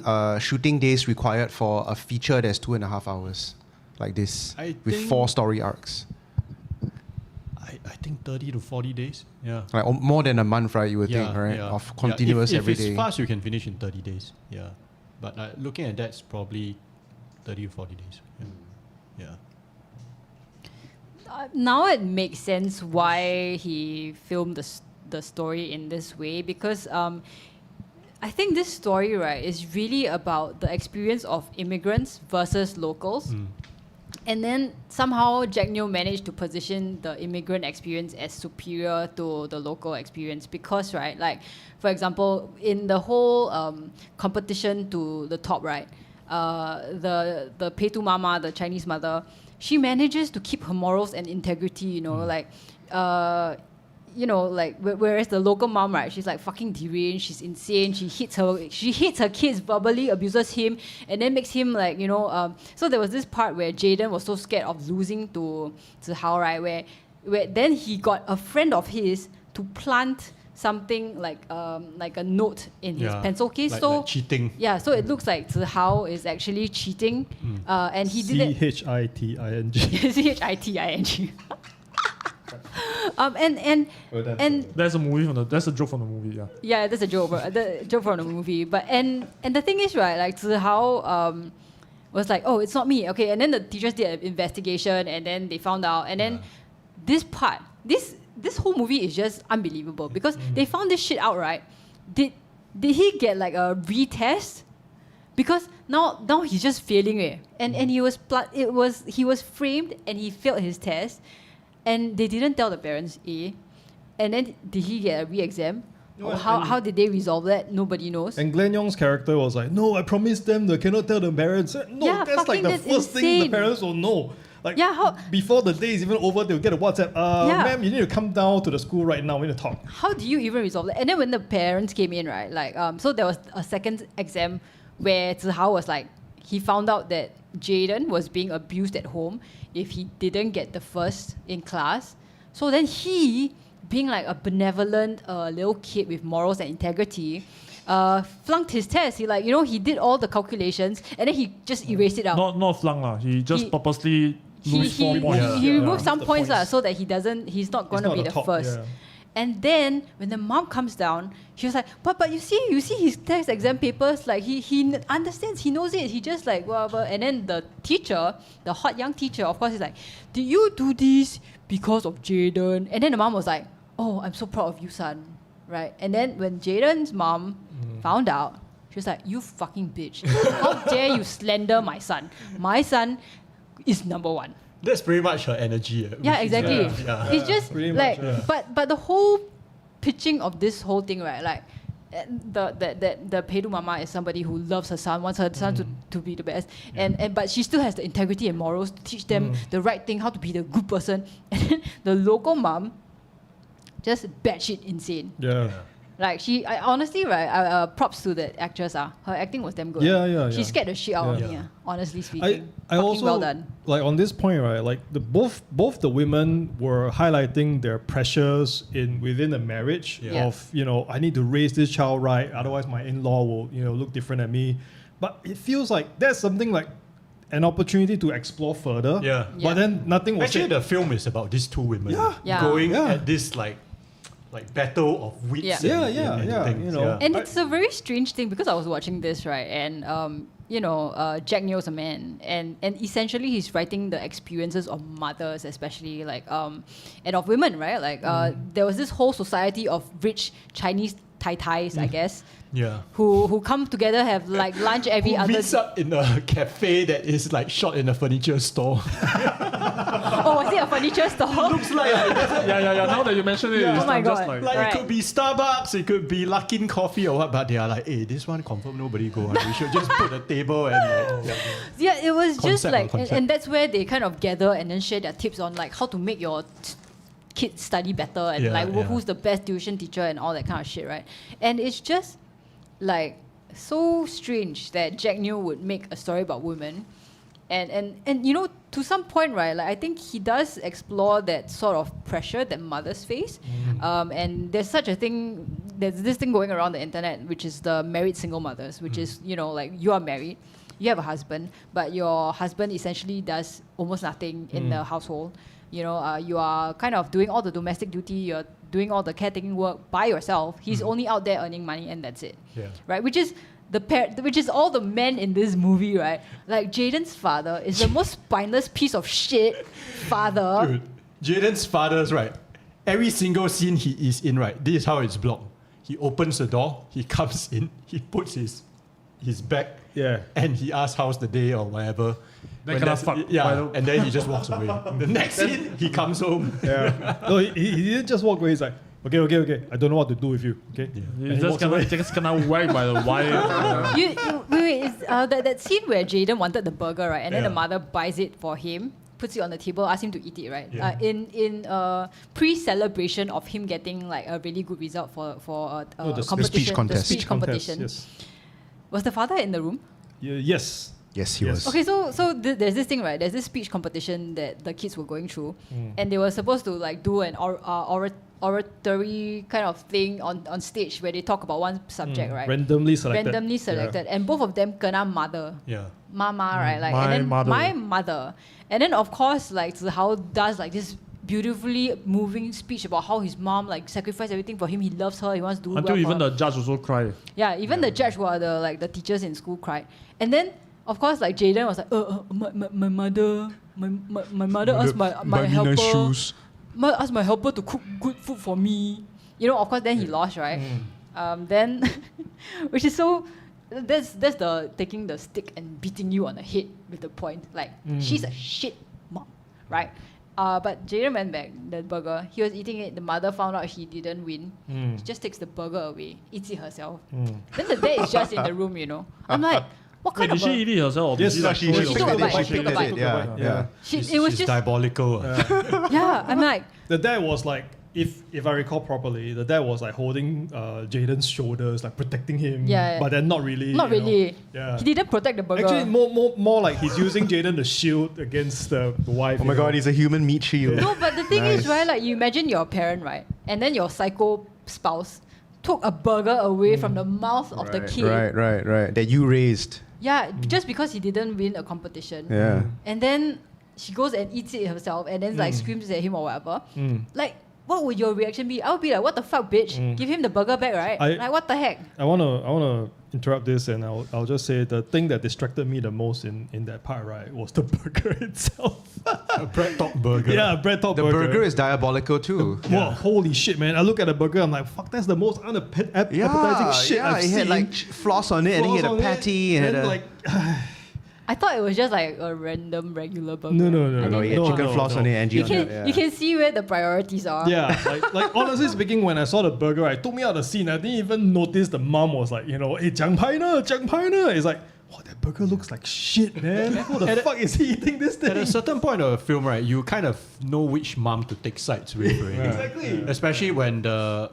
days required for a feature that's 2.5 hours, like this, I with think- 4 story arcs? I think 30 to 40 days. Yeah. Like more than a month, right? You would think, right? Of continuous if every it's day. fast, you can finish in 30 days. Yeah. But looking at that's probably 30 or 40 days. Yeah. Now it makes sense why he filmed the story in this way, because I think this story, right, is really about the experience of immigrants versus locals. And then somehow Jack Neo managed to position the immigrant experience as superior to the local experience because, right, like, for example, in the whole competition to the top, right, the Petu Mama, the Chinese mother, she manages to keep her morals and integrity, you know, like, whereas the local mom, right, she's like fucking deranged, she's insane, she hits her kids, verbally abuses him, and then makes him like, so there was this part where Jaden was so scared of losing to Zihao, right, where then he got a friend of his to plant something like a note in his pencil case, like cheating. Yeah, so it looks like Zihao is actually cheating, and he did it. Chiting. Chiting. And That's a joke from the movie, yeah. yeah, that's a joke, the joke from the movie. But and the thing is, right, like Zihao was like, oh, it's not me, okay. And then the teachers did an investigation, and then they found out, and then this whole movie is just unbelievable because they found this shit out, right? Did he get like a retest? Because now he's just failing it, and he was framed and he failed his test. And they didn't tell the parents, And then did he get a re-exam? How did they resolve that? Nobody knows. And Glenn Young's character was like, no, I promised them they cannot tell the parents. No, Yeah, that's like the that's first thing insane. the parents will know. Like, Yeah, before the day is even over, they'll get a WhatsApp. Ma'am, you need to come down to the school right now. We need to talk. How do you even resolve that? And then when the parents came in, right, like, so there was a second exam where Zihao was like, he found out that Jaden was being abused at home if he didn't get the first in class. So then he, being like a benevolent little kid with morals and integrity, flunked his test. He did all the calculations and then he just erased it out. Not flunk lah. He just purposely lose 4 points. He removed some The points points. so that he's not going to not be the the top, first. yeah. And then when the mom comes down, she was like, but you see his test exam papers, like he understands, he knows it, he just like whatever. And then the teacher, the hot young teacher, of course, is like, did you do this because of Jaden? And then the mom was like, oh, I'm so proud of you, son, right? And then when Jaden's mom found out, she was like, you fucking bitch, how dare you slander my son? My son is number one. That's pretty much her energy. Yeah, exactly. It's just Pretty like, much, but the whole pitching of this whole thing, right? Like, the Pedu Mama is somebody who loves her son, wants her son to be the best, but she still has the integrity and morals to teach them the right thing, how to be the good person. And then the local mom, just batshit insane. Yeah. Like I honestly, right, props to the actress. Her acting was damn good. Yeah. She scared the shit out of Yeah. me. Honestly speaking, I fucking also well done. like on this point, right? Like both the women were highlighting their pressures within the marriage Yeah. of I need to raise this child right, otherwise my in-law will look different at me. But it feels like there's something like an opportunity to explore further. Yeah. But then nothing was Actually, said. the film is about these two women Yeah. going Yeah. at this like battle of wits. Yeah. Yeah, things. And it's a very strange thing because I was watching this, right, and Jack Neo's a man, and essentially he's writing the experiences of mothers, especially and of women, right? Like there was this whole society of rich Chinese Tai-Tais, I guess, Yeah. who come together, have like lunch every Who other. meets up in a cafe that is like shot in a furniture store. Oh, was it a furniture store? Looks like Yeah. Now that you mention it, Yeah. it's Oh my I'm just God. like, Like Right. it could be Starbucks, it could be Luckin Coffee or what, but they are like, hey, this one confirm nobody go on. We should just put a table and like, Yeah, it was just Concept like, concept. and that's where they kind of gather and then share their tips on like how to make your kids study better and Yeah, yeah. who's the best tuition teacher and all that kind of shit, right? And it's just like so strange that Jack Neo would make a story about women. And to some point, right, like I think he does explore that sort of pressure that mothers face. And there's this thing going around the internet, which is the married single mothers, which is, like you are married, you have a husband, but your husband essentially does almost nothing in the household. You are kind of doing all the domestic duty, you're doing all the caretaking work by yourself. He's only out there earning money and that's it. Yeah. Right? Which is which is all the men in this movie, right? Like Jaden's father is the most spineless piece of shit father. Dude, Jaden's father's right. Every single scene he is in, right, this is how it's blocked. He opens the door, he comes in, he puts his back, and he asks how's the day or whatever. Then and then he just walks away. The next scene, he comes home. Yeah. No, he didn't just walk away. He's like, okay. I don't know what to do with you. Okay. He's just gonna whack by the wire. Wait, that scene where Jaden wanted the burger, right? And then the mother buys it for him, puts it on the table, asks him to eat it, right? Yeah. In pre-celebration of him getting like a really good result for the competition, speech contest. the speech competition. Yes. Was the father in the room? Yes. Yes, he was. Okay, so there's this thing, right? There's this speech competition that the kids were going through, and they were supposed to like do an oratory kind of thing on stage where they talk about one subject, right? Randomly selected. And both of them kena mother. Yeah. Mama, right? Like, My and then mother. my mother. And then of course, like Zihao does like this beautifully moving speech about how his mom like sacrificed everything for him. He loves her. He wants to do Until well even for her. the judge also cried. Yeah, even the judge who are the teachers in school cried. And then of course like Jaden was like, my mother asked my helper asked my helper to cook good food for me. You know, of course then he lost, right? Then which is so that's the taking the stick and beating you on the head with the point. Like she's a shit mom, right? But Jaden went back, the burger. He was eating it. The mother found out he didn't win. She just takes the burger away, eats it herself. Then the dad is just in the room, you know. I'm like, what Wait, kind did of she eat it herself? Or Yes, did she, like, she throw it took away? a bite. She She took a took bite. it. Yeah. It was She's just diabolical. yeah. I'm like, The dad was like, if I recall properly, the dad was like holding Jaden's shoulders, like protecting him. Yeah. But then not really. not you know. really. Yeah. He didn't protect the burger. Actually, more like he's using Jaden the shield against the wife. Oh my God, he's a human meat shield. No, but the thing Nice. is, right, like you imagine you're a parent, right? And then your psycho spouse took a burger away from the mouth of the kid. Right. That you raised. Yeah, just because he didn't win a competition. Yeah. And then she goes and eats it herself and then like screams at him or whatever. Like, what would your reaction be? I would be like, what the fuck, bitch? Give him the burger back, right? Like, what the heck? I wanna interrupt this, and I'll just say the thing that distracted me the most in that part, right, was the burger itself. A bread top burger. Yeah, bread top The burger. burger is diabolical too. Wow, holy shit, man! I look at the burger, I'm like, fuck, that's the most appetizing shit I've it seen. had like floss on it, and he had a patty, and then had a like, I thought it was just like a random regular burger. no, he had chicken floss on it, and You can yeah. see where the priorities are. yeah, like honestly speaking, when I saw the burger, it took me out of the scene. I didn't even notice the mom was like, you know, hey, 奖牌呢? It's like, wow, that burger looks like shit, man. How the fuck is he eating this thing? At a certain point of the film, right, you kind of know which mom to take sides with, right? Exactly. Especially when the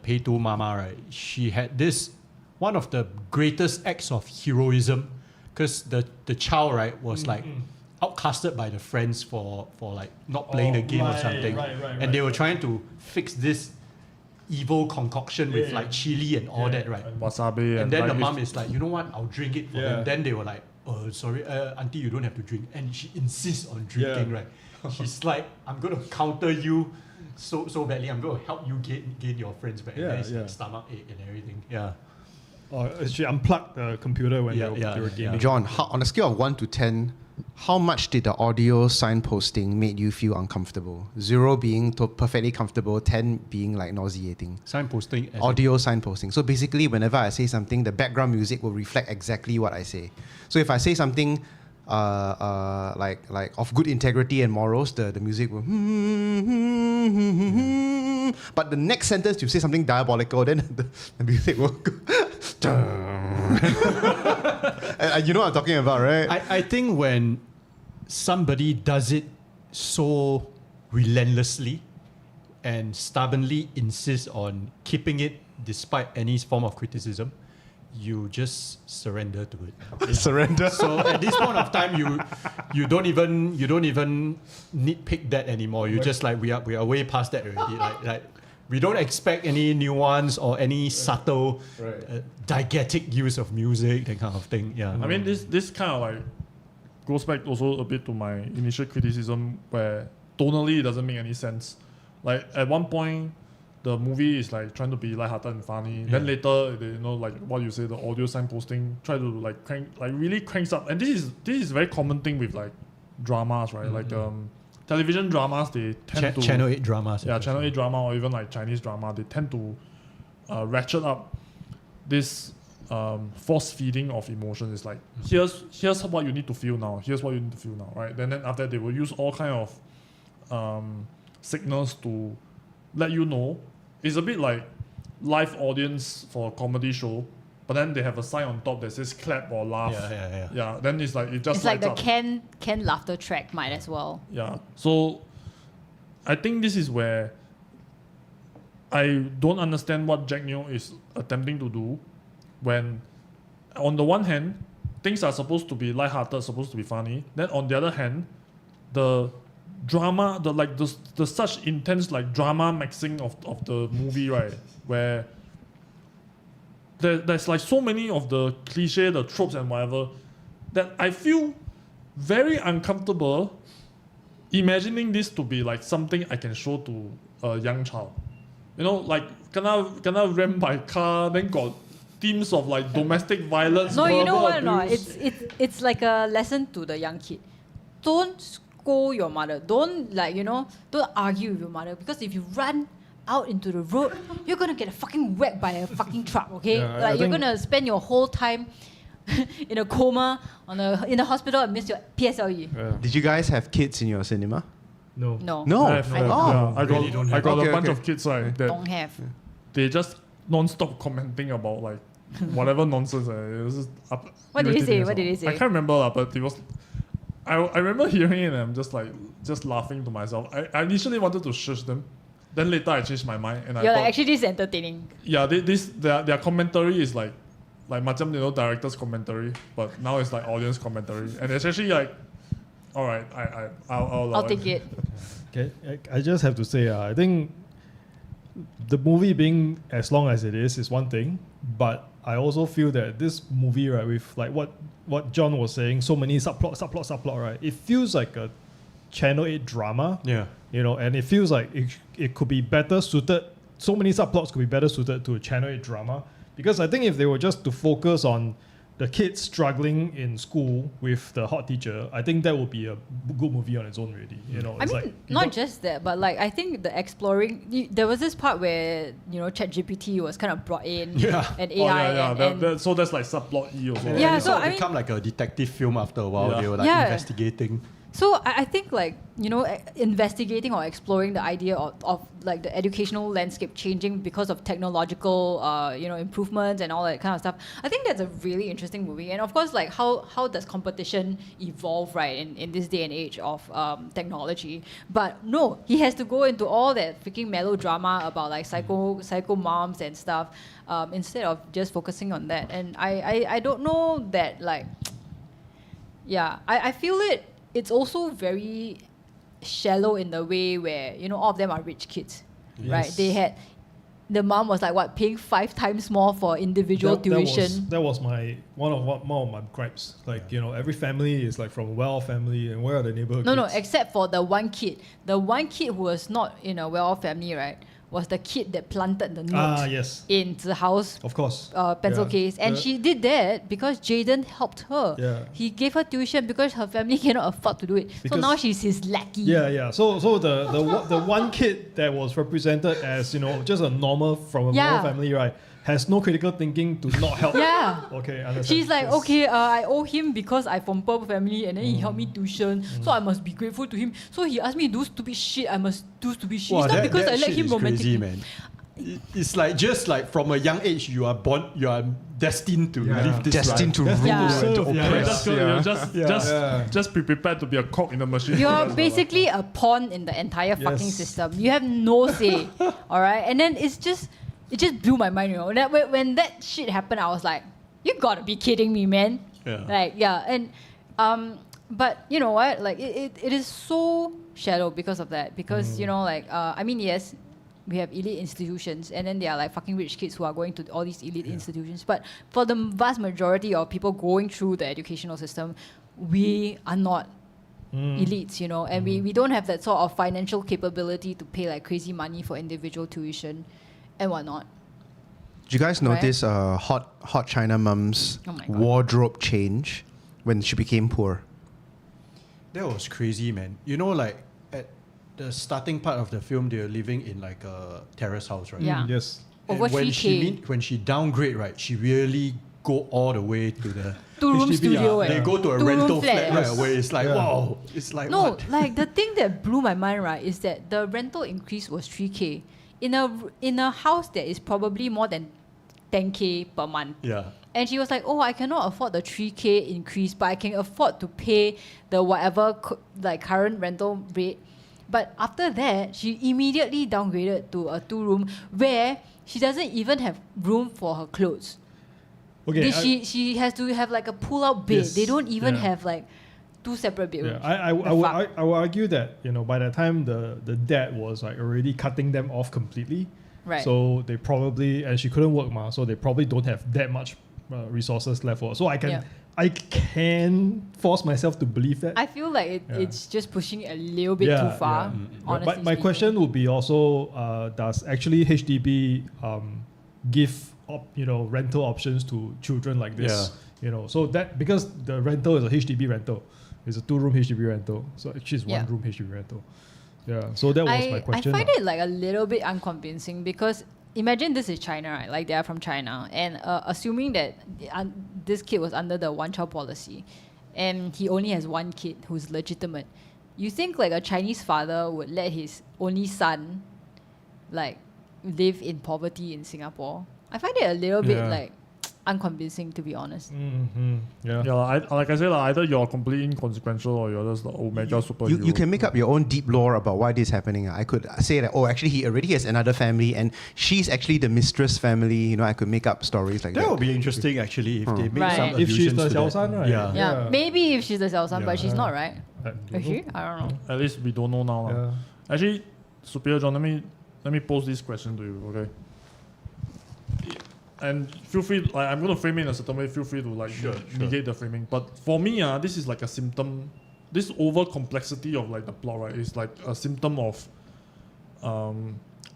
Pei-Tu mama, right, she had this one of the greatest acts of heroism, because the child, right, was like outcasted by the friends for like not playing the game or something, and they were trying to fix this evil concoction with like chili and all that, right? Wasabi. And then the like mom is like, you know what, I'll drink it for them. Then they were like, sorry, auntie, you don't have to drink. And she insists on drinking, right? She's like, I'm going to counter you so badly. I'm going to help you gain your friends back. And then it's like stomach ache and everything. Yeah. She unplugged the computer when they were gaming. John, on a scale of 1 to 10, how much did the audio signposting made you feel uncomfortable? 0 being perfectly comfortable, 10 being like nauseating. Signposting. Audio signposting. So basically, whenever I say something, the background music will reflect exactly what I say. So if I say something like of good integrity and morals, the music will. But the next sentence you say something diabolical, then the music will go. You know what I'm talking about, right? I think when somebody does it so relentlessly and stubbornly insists on keeping it despite any form of criticism, you just surrender to it. Surrender. So at this point of time, you don't even nitpick that anymore. You just like we are way past that already. Like we don't expect any nuance or any subtle, diegetic use of music, that kind of thing. Yeah. I mean, this kind of like goes back also a bit to my initial criticism where tonally it doesn't make any sense. Like at one point, the movie is like trying to be lighthearted and funny. Then later, they, like what you say, the audio signposting try to like really cranks up. And this is a very common thing with like dramas, right? Like television dramas, they tend to Channel 8 dramas. yeah, Channel 8 drama or even like Chinese drama, they tend to ratchet up this force feeding of emotion. Is like here's what you need to feel now. Here's what you need to feel now, right? Then after that, they will use all kind of signals to let you know. It's a bit like live audience for a comedy show, but then they have a sign on top that says clap or laugh. Yeah. Then it's like it just It's like the lights up. Ken laughter track might as well. Yeah. So I think this is where I don't understand what Jack Neo is attempting to do when on the one hand things are supposed to be lighthearted, supposed to be funny. Then on the other hand, the drama, the such intense like drama mixing of the movie, right? Where there's like so many of the cliche, the tropes and whatever, that I feel very uncomfortable imagining this to be like something I can show to a young child. Like gonna ram by car, then got themes of like domestic violence. No, you know verbal what or not? abuse. It's like a lesson to the young kid. Don't scold your mother. Don't don't argue with your mother, because if you run out into the road, you're gonna get fucking whacked by a fucking truck. Okay, Yeah, I you're think- gonna spend your whole time in a coma in the hospital and miss your PSLE. Yeah. Did you guys have kids in your cinema? No. No, No. I have, I don't. Oh, I got, really don't I have. got Okay, a bunch okay. of kids, right? That Don't have. they just non-stop commenting about like whatever nonsense. It was just What did they say? irritating as What did well. they say? I can't remember, but it was. I remember hearing it and I'm just laughing to myself. I initially wanted to shush them, then later I changed my mind and I You're thought, like, actually, this is entertaining. yeah, their commentary is like macam director's commentary, but now it's like audience commentary, and it's actually like, all right, I'll allow I'll take it. Okay, I just have to say, I think the movie being as long as it is one thing, but I also feel that this movie, right, with like what John was saying, so many subplot, right, it feels like a Channel 8 drama, Yeah. and it feels like it could be better suited, so many subplots could be better suited to a Channel 8 drama, because I think if they were just to focus on the kids struggling in school with the hot teacher, I think that would be a good movie on its own already. I mean, not just that, but like I think the exploring. There was this part where ChatGPT was kind of brought in, Yeah. and Oh, AI, yeah. and So that's like subplot E also. Yeah, It so sort of I mean- become like a detective film after a while. Yeah. They were like Yeah. investigating. so I think like investigating or exploring the idea of like the educational landscape changing because of technological improvements and all that kind of stuff. I think that's a really interesting movie, and of course like how does competition evolve, right, in this day and age of technology. But no, he has to go into all that freaking melodrama about like psycho moms and stuff, instead of just focusing on that. And I don't know that like, yeah, I feel it's also very shallow in the way where all of them are rich kids, right? Yes. They had the mom was like what, paying 5 times more for individual tuition. That was my one of my gripes. Like every family is like from a well-off family, and where are the neighborhood No, kids? except for the one kid. The one kid who was not in a well-off family, right, was the kid that planted the note Yes, in the house of course. pencil Yeah. case, and she did that because Jaden helped her. Yeah. He gave her tuition because her family cannot afford to do it. So Because- now she's his lackey. Yeah. So the one kid that was represented as just a normal from a Yeah. normal family, right, has no critical thinking to not help. Yeah. Okay, understand. She's like, Yes. okay, I owe him because I'm from poor family and then he helped me tuition, so I must be grateful to him. So he asked me to do stupid shit, I must do stupid shit. Wow, It's not that- because that I let shit him is romantically. crazy, man. It's like just like from a young age you are destined to Yeah. live this Destined to life. rule Yeah. and to Yeah. oppress. Just be prepared to be a cog in the machine. You're basically a pawn in the entire fucking Yes. system. You have no say. Alright? And then it just blew my mind, That when that shit happened, I was like, you gotta be kidding me, man. Yeah. Like, yeah. And but you know what? Like it is so shallow because of that. Because, I mean, yes, we have elite institutions, and then there are like fucking rich kids who are going to all these elite institutions. But for the vast majority of people going through the educational system, we are not elites, you know, and we don't have that sort of financial capability to pay like crazy money for individual tuition and whatnot. Did you guys notice hot China Mum's Oh my God. wardrobe change when she became poor? That was crazy, man. You know, like at the starting part of the film, they were living in like a terrace house, right? Yeah. Yes. And Over when 3K. when she downgrade, right, she really go all the way to the Two-room HDB, studio, They eh? go to a Two-room rental flat, flat eh? right away. It's like, Yeah. wow. It's like, No, what? like the thing that blew my mind, right, is that the rental increase was 3K in a house that is probably more than 10K per month. Yeah. And she was like, "Oh, I cannot afford the 3K increase, but I can afford to pay the whatever like current rental rate." But after that, she immediately downgraded to a 2-room where she doesn't even have room for her clothes. Okay. She has to have like a pull-out bed. Yes, They don't even yeah. have like 2 separate bedrooms. Yeah, I would argue that, you know, by the time the dad was like already cutting them off completely, Right. so they probably, and she couldn't work so they probably don't have that much resources left for. So I can force myself to believe that. I feel like Yeah. it's just pushing a little bit too far. Honestly, But my speaking. question would be also, does actually HDB give rental options to children like this? Yeah. You know, so that because the rental is a HDB rental, it's a 2-room HDB rental, so actually it's Yeah. 1-room HDB rental. Yeah. So that was my I question. find it like a little bit unconvincing because imagine this is China, right? Like they are from China, and assuming that this kid was under the one-child policy, and he only has one kid who's legitimate, you think like a Chinese father would let his only son, like, live in poverty in Singapore? I find it a little bit Yeah. like unconvincing, to be honest. Mm-hmm. Yeah. Yeah, like I said, either you're completely inconsequential or you're just the omega superhero. You can make up your own deep lore about why this is happening. I could say that, actually he already has another family and she's actually the mistress family. You know, I could make up stories like that. That would be interesting, actually, if they make Right. some If she's allusions the to Xiao that. San, right? Yeah. Yeah, maybe if she's the Xiao San, Yeah. but she's not, right? I don't Is she? know. I don't know. At least we don't know now. Yeah. Actually, Superior Jon, let me pose this question to you, okay? And feel free, like, I'm going to frame it in a certain way. Feel free to like negate the framing. But for me, this is like a symptom. This over complexity of like the plot, right, is like a symptom of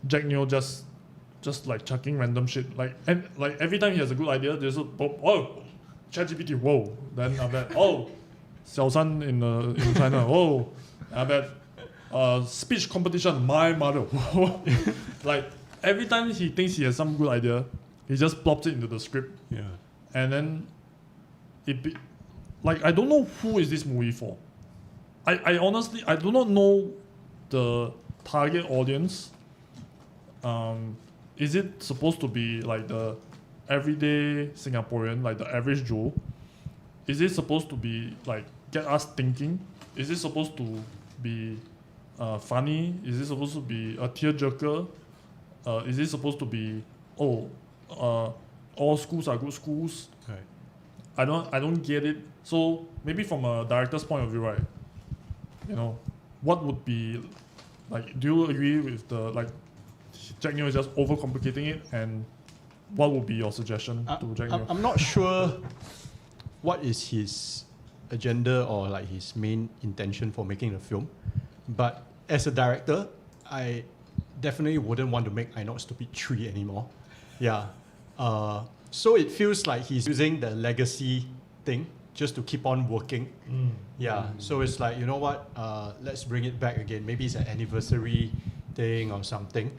Jack Neo just like chucking random shit. Like and like every time he has a good idea, there's a ChatGPT, whoa. Then I bet Xiao San in China, whoa. I bet speech competition, my mother. Like every time he thinks he has some good idea, he just plops it into the script, Yeah. and then like I don't know who is this movie for. I honestly I do not know the target audience. Is it supposed to be like the everyday Singaporean, like the average Joe? Is it supposed to be like get us thinking? Is it supposed to be funny? Is it supposed to be a tearjerker? Is it supposed to be all schools are good schools? Right. I don't get it. So maybe from a director's point of view, right? You know, what would be like? Do you agree with the like? Jack Neo is just overcomplicating it, and what would be your suggestion to Jack Neo? I'm not sure what is his agenda or like his main intention for making the film, but as a director, I definitely wouldn't want to make I Not Stupid 3 anymore. Yeah. So it feels like he's using the legacy thing just to keep on working. Yeah. So it's like, you know what? Let's bring it back again. Maybe it's an anniversary thing or something.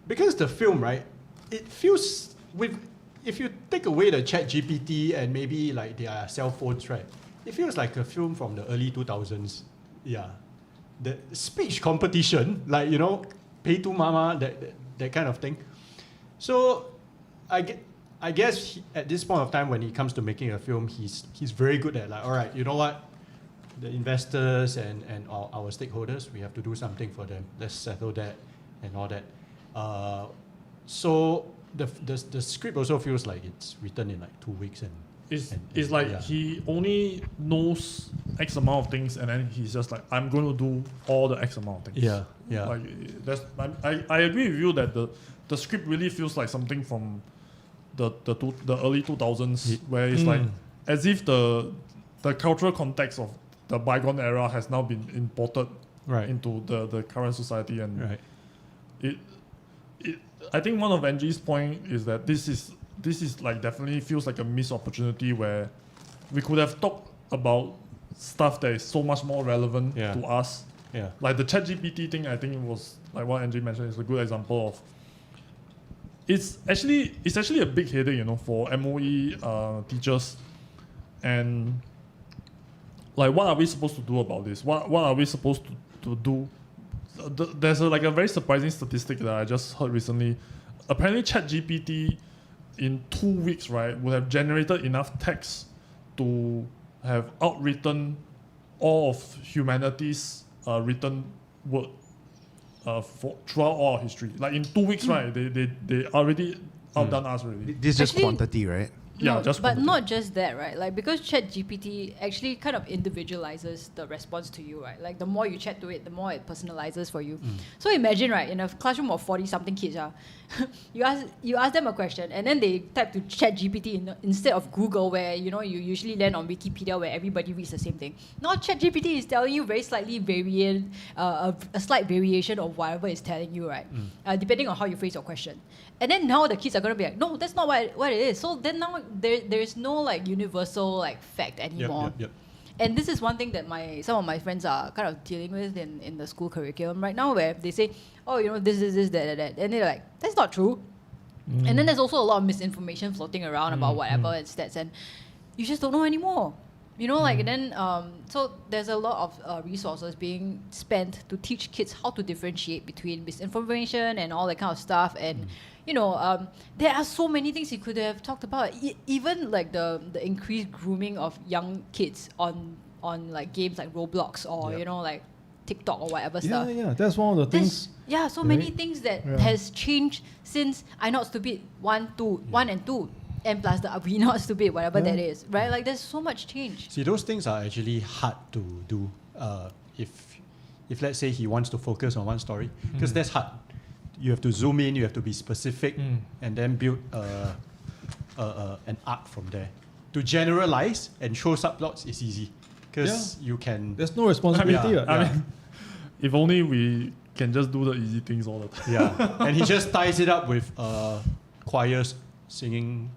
Because the film, right? It feels if you take away the ChatGPT and maybe like their cell phones, right? It feels like a film from the early 2000s. Yeah. The speech competition, like, you know, pay to mama, that kind of thing. So I guess at this point of time when it comes to making a film, he's very good at like, all right, you know what? The investors and our stakeholders, we have to do something for them. Let's settle that and all that. So the script also feels like it's written in like 2 weeks It's like he only knows X amount of things, and then he's just like, I'm going to do all the X amount of things. Yeah. Like that's I agree with you that the script really feels like something from the early 2000s, where it's like as if the cultural context of the bygone era has now been imported Right. into the current society, and Right. it I think one of Angie's point is that this is like definitely feels like a missed opportunity where we could have talked about stuff that is so much more relevant Yeah. to us. Yeah. Like the ChatGPT thing, I think it was like what Angie mentioned is a good example of. It's actually a big headache, for MOE teachers, and like what are we supposed to do about this? What are we supposed to do? There's a very surprising statistic that I just heard recently. Apparently, ChatGPT in 2 weeks, right, would have generated enough text to have outwritten all of humanity's written word throughout all our history. Like in 2 weeks, right, they already outdone us already. This is just Actually- quantity, right? Yeah, No, just but quantity. not just that, right? Like because ChatGPT actually kind of individualizes the response to you, right? Like the more you chat to it, the more it personalizes for you. So imagine, right, in a classroom of 40-something kids, you ask them a question and then they type to ChatGPT instead of Google, where you usually land on Wikipedia where everybody reads the same thing. Now ChatGPT is telling you very slightly a slight variation of whatever it's telling you, right? Depending on how you phrase your question. And then now the kids are going to be like, no, that's not what it is. So then now there's no like universal like fact anymore. Yep. And this is one thing that some of my friends are kind of dealing with in the school curriculum right now, where they say, oh, this, that. And they're like, that's not true. And then there's also a lot of misinformation floating around about whatever and stats, and you just don't know anymore. And then, so there's a lot of resources being spent to teach kids how to differentiate between misinformation and all that kind of stuff. And, there are so many things you could have talked about. Even like the increased grooming of young kids on like games like Roblox or, like TikTok or whatever stuff. Yeah, that's one of the things. Yeah, so many things that has changed since I Not Stupid 1 and 2. And plus the We Not Stupid, whatever that is, right? Like there's so much change. See, those things are actually hard to do if let's say he wants to focus on one story, because that's hard. You have to zoom in, you have to be specific, and then build an arc from there. To generalize and show subplots is easy, because you can... There's no responsibility. Yeah, I mean, if only we can just do the easy things all the time. Yeah, and he just ties it up with choirs singing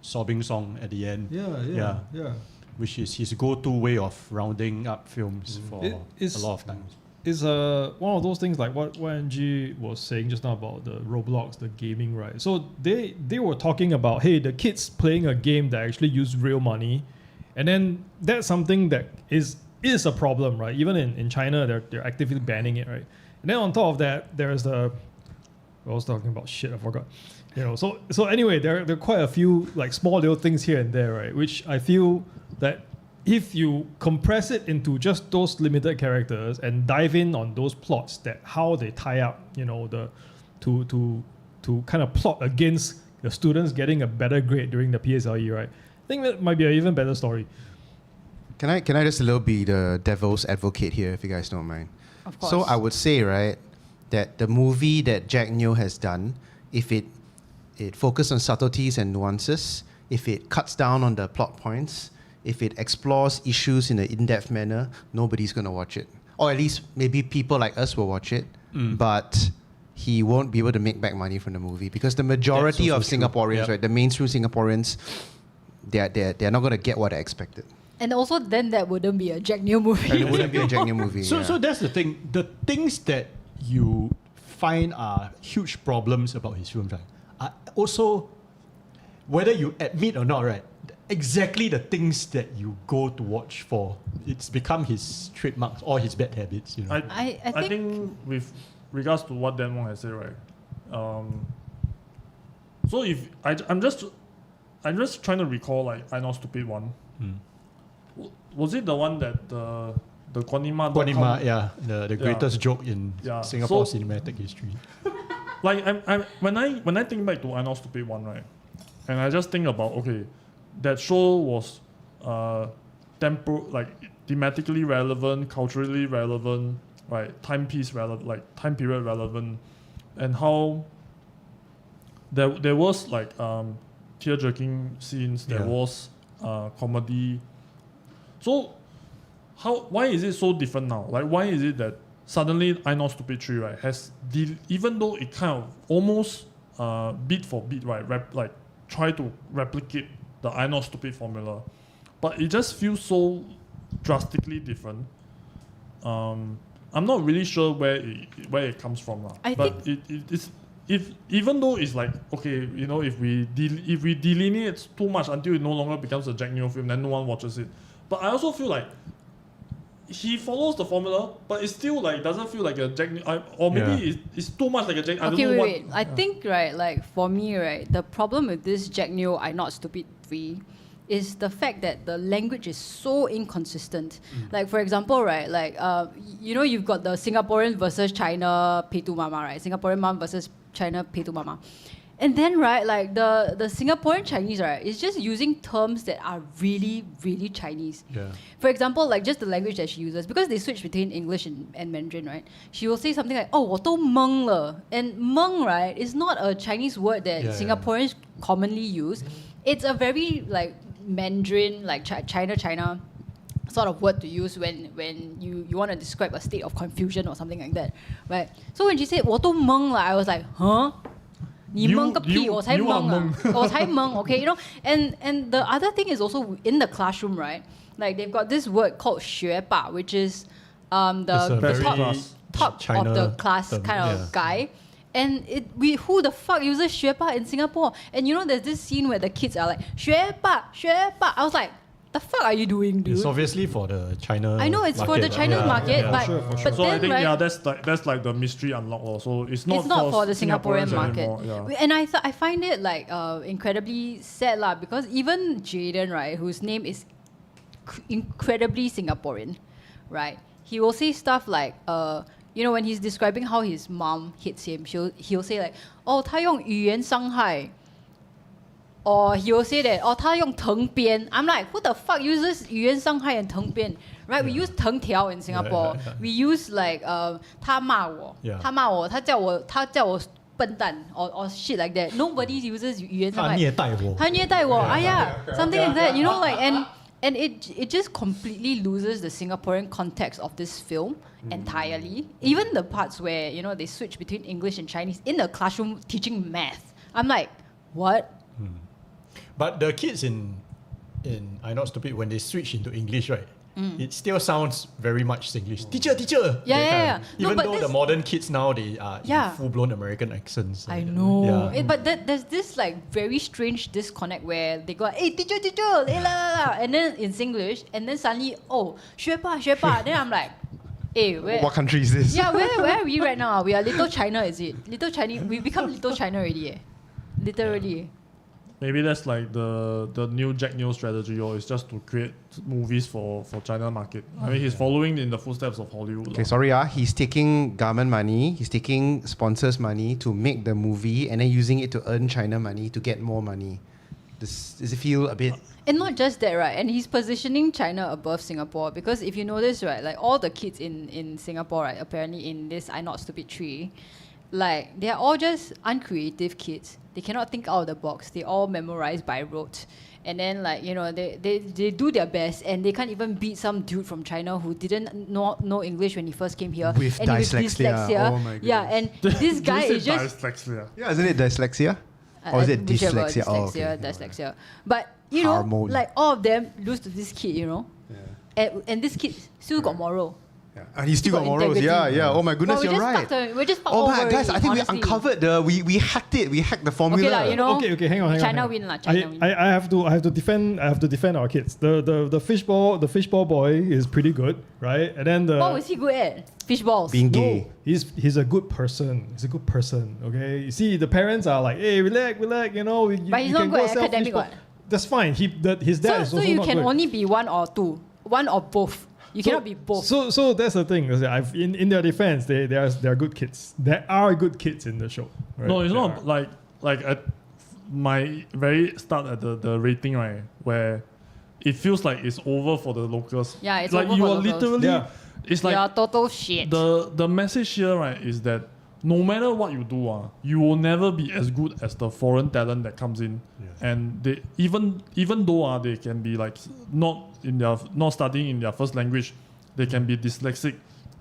sobbing song at the end. Yeah. Which is his go-to way of rounding up films for It's- a lot of times. It's one of those things like what NG was saying just now about the Roblox, the gaming, right? So they were talking about, hey, the kids playing a game that actually use real money, and then that's something that is a problem, right? Even in China, they're actively banning it, right? And then on top of that, there's I was talking about shit, I forgot. So anyway, there are quite a few like small little things here and there, right? Which I feel that if you compress it into just those limited characters and dive in on those plots, that how they tie up, to kind of plot against the students getting a better grade during the PSLE, right? I think that might be an even better story. Can I just a little be the devil's advocate here, if you guys don't mind? Of course. So I would say, right, that the movie that Jack Neo has done, if it focuses on subtleties and nuances, if it cuts down on the plot points, if it explores issues in an in-depth manner, nobody's going to watch it. Or at least maybe people like us will watch it, but he won't be able to make back money from the movie because the majority of Singaporeans, right, the mainstream Singaporeans, they're not going to get what I expected. And also then that wouldn't be a Jack Neo movie. And it wouldn't be a Jack Neo movie. So that's the thing. The things that you find are huge problems about his films, right, are also, whether you admit or not, right, exactly the things that you go to watch for. It's become his trademarks or his bad habits. I think with regards to what Dan Wong has said, right. So if I'm just trying to recall like I Not Stupid 1. Was it the one that the Guanima, yeah, the greatest joke in Singapore cinematic history. Like when I think back to I Not Stupid 1, right, and I just think about, okay, that show was thematically relevant, culturally relevant, right, time period relevant, and how there was like tear-jerking scenes, there was comedy. So why is it so different now? Like, why is it that suddenly I Not Stupid 3, right, even though it kind of almost beat for beat, right, try to replicate the I Not Stupid formula, but it just feels so drastically different. I'm not really sure where it comes from, but it's even though it's like, okay, you know, if we delineate too much until it no longer becomes a Jack Neo film, then no one watches it. But I also feel like he follows the formula, but it still like doesn't feel like a Jack Neo, or maybe it's too much like a Jack. Okay, wait. I think, right, like for me, right, the problem with this Jack Neo I Not Stupid 3 is the fact that the language is so inconsistent. Like, for example, right, like, you know, you've got the Singaporean versus China Pay to Mama, right? Singaporean mom versus China Pay to Mama. And then, right, like the Singaporean Chinese, right, is just using terms that are really, really Chinese. Yeah. For example, like just the language that she uses, because they switch between English and Mandarin, right? She will say something like, "Oh, 我都懵了." And 懵, right, is not a Chinese word that Singaporeans commonly use. It's a very like Mandarin, like China sort of word to use when you want to describe a state of confusion or something like that, right? So when she said 我都懵了, I was like, huh? 你懵个屁, 我才懵啊, 我才懵, okay, you know? And the other thing is also in the classroom, right? Like they've got this word called 学霸, which is the top of the class kind of guy. And who the fuck uses 学霸 in Singapore? And you know, there's this scene where the kids are like 学霸, 学霸. I was like, the fuck are you doing, dude? It's obviously for the China. I know it's for the Chinese market, but but so then, I think right, that's like the mystery unlock also. It's not for the Singaporean market. Anymore, And I find it like incredibly sad lah, because even Jaden, right, whose name is incredibly Singaporean, right? He will say stuff like you know, when he's describing how his mom hits him, he'll say like, oh, 他用语言伤害. Or he will say that, oh, 他用藤鞭. I'm like, who the fuck uses 语言伤害 and 藤鞭? Right? We use 藤条 in Singapore. We use like 他骂我, 他骂我, 他叫我笨蛋 or shit like that. Nobody uses 语言伤害. 他虐待我. Something like that. You know, like and it just completely loses the Singaporean context of this film entirely. Even the parts where, you know, they switch between English and Chinese in the classroom teaching math. I'm like, what? But the kids in I Not Stupid, when they switch into English, right, it still sounds very much Singlish. Teacher. Yeah. Even though the modern kids now, they are in full-blown American accents. I know. But there's this like very strange disconnect where they go, hey, teacher, and then in Singlish, and then suddenly, oh, 学霸. Then I'm like, hey, what country is this? Yeah, where are we right now? We are Little China, is it? Little China, we become Little China already. Literally. Maybe that's like the new Jack Neo strategy, or it's just to create movies for China market. I mean, he's following in the footsteps of Hollywood. Okay, sorry, he's taking government money, he's taking sponsors' money to make the movie, and then using it to earn China money to get more money. Does it feel a bit? And not just that, right? And he's positioning China above Singapore, because if you notice, right, like all the kids in Singapore, right, apparently in this I Not Stupid 3, like they're all just uncreative kids. They cannot think out of the box. They all memorize by rote. And then, like, you know, they do their best, and they can't even beat some dude from China who didn't know English when he first came here. With and dyslexia. Oh my goodness. Yeah, and this guy is just... dyslexia. Yeah, isn't it dyslexia? Or is it dyslexia? Dyslexia. But, you know, like all of them lose to this kid, you know? Yeah. And this kid still got moral. Yeah. And he still got morals. Integrity. Yeah. Oh my goodness, you're right. We're just oh my guys, I think honestly. We uncovered we hacked it. We hacked the formula. Okay, you know. Okay, hang on. China win. I have to defend our kids. The fishball boy is pretty good, right? And then what was he good at? Fishballs. Being gay. No, he's a good person. He's a good person. Okay. You see, the parents are like, hey, relax. You know, but he's not good at academic. That's fine. His dad is also not good. So you can only be one or two, one or both. You cannot be both. So that's the thing. In their defense, they are good kids. There are good kids in the show. Right? No, it's not like at my very start at the rating, right, where it feels like it's over for the locals. Yeah, it's like over you for are locals. literally. Yeah. It's like you're total shit. The message here, right, is that no matter what you do, you will never be as good as the foreign talent that comes in. Yeah. And they even though they can be like not studying in their first language, they can be dyslexic,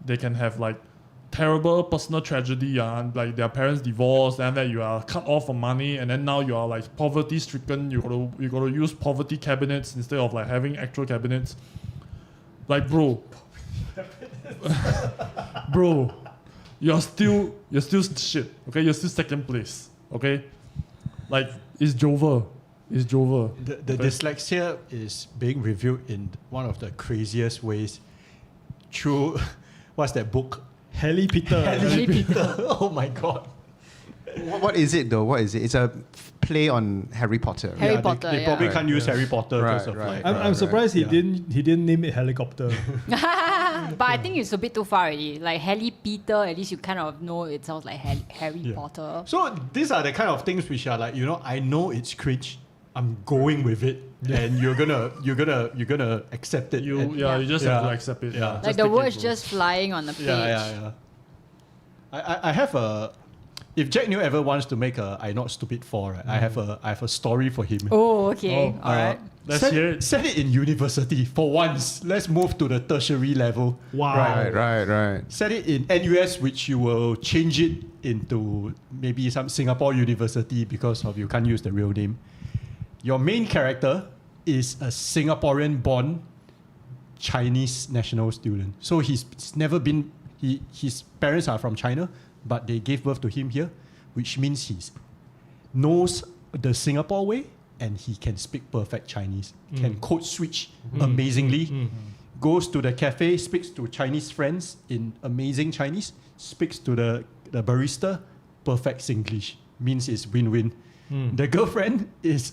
they can have like terrible personal tragedy, and like their parents divorced, and then you are cut off from money, and then now you are like poverty stricken. You gotta use poverty cabinets instead of like having actual cabinets. Like bro, you're still shit. Okay, you're still second place. Okay, like it's Jover. It's Jover. The dyslexia is being reviewed in one of the craziest ways through what's that book? Harry Peter. Harry Peter. Oh my god. What is it though? What is it? It's a play on Harry Potter. Harry Yeah, Potter, They yeah. probably Right, can't use yeah. Harry Potter because of Right, like. right. I'm surprised he Yeah. didn't name it helicopter. But I think it's a bit too far already. Like Harry Peter, at least you kind of know it sounds like Harry Yeah. Potter. So these are the kind of things which are like, I know it's cringe. I'm going with it, and you're gonna accept it. You and- you just have to Yeah. accept it. Yeah. Yeah. Like Just the take it, words bro. just flying on the page. Yeah. I have a. If Jack Neo ever wants to make a I Not Stupid 4, right, I have a story for him. Oh, okay. Oh, Alright. Let's hear it. Set it in university for once. Let's move to the tertiary level. Wow. Right. Set it in NUS, which you will change it into maybe some Singapore university because of you can't use the real name. Your main character is a Singaporean-born Chinese national student. So he's never been. His parents are from China, but they gave birth to him here, which means he knows the Singapore way and he can speak perfect Chinese, can code switch amazingly, goes to the cafe, speaks to Chinese friends in amazing Chinese, speaks to the barista, perfect Singlish, means it's win-win. The girlfriend is,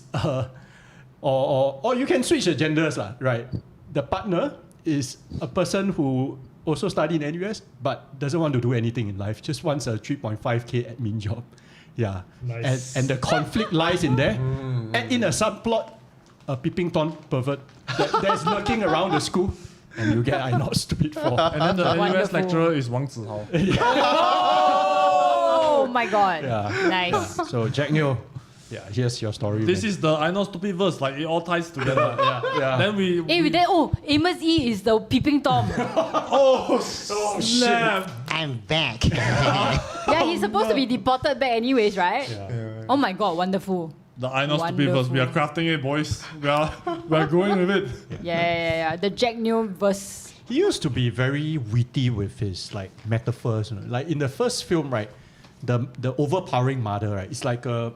or you can switch the genders, right? The partner is a person who also studied in NUS, but doesn't want to do anything in life, just wants a 3.5K admin job. Yeah. Nice. And the conflict lies in there. Add in a subplot, a peeping Tom pervert that's lurking around the school, and you get I Not Stupid 4. And then the NUS Wonderful. lecturer is Wang Zihao. Oh my god. Yeah. Nice. So Jack Neo, here's your story. This man. is the I Not Stupid verse, like it all ties together. yeah. Then we Amos E is the peeping Tom. snap. I'm back. Yeah, he's supposed to be deported back anyways, right? Oh my god, wonderful. The I Not Stupid verse. We are crafting it, boys. We are going with it. Yeah. The Jack Neo verse. He used to be very witty with his like metaphors. Like in the first film, right, the overpowering mother, right, it's like a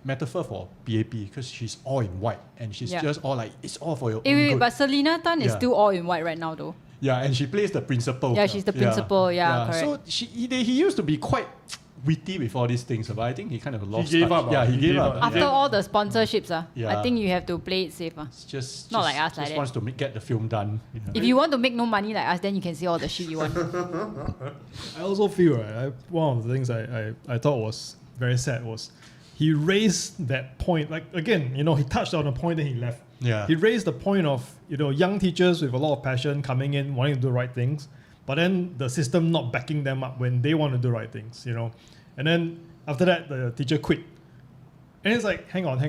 metaphor for PAP because she's all in white and she's Yeah. just all like it's all for your own Wait, good. but Selena Tan is Yeah. still all in white right now though. Yeah, and she plays the principal. Yeah, she's the principal, yeah, So he used to be quite witty with all these things, but I think he kind of lost gave touch. up, Yeah, he gave up. After all the sponsorships, Yeah. I think you have to play it safe. It's just Not like us like just that. wants to get the film done. If you want to make no money like us, then you can say all the shit you want. I also feel one of the things I thought was very sad was he raised that point. Like again, he touched on a point, then he left. Yeah. He raised the point of young teachers with a lot of passion coming in, wanting to do the right things, but then the system not backing them up when they want to do the right things. And then after that, the teacher quit. And it's like, hang on.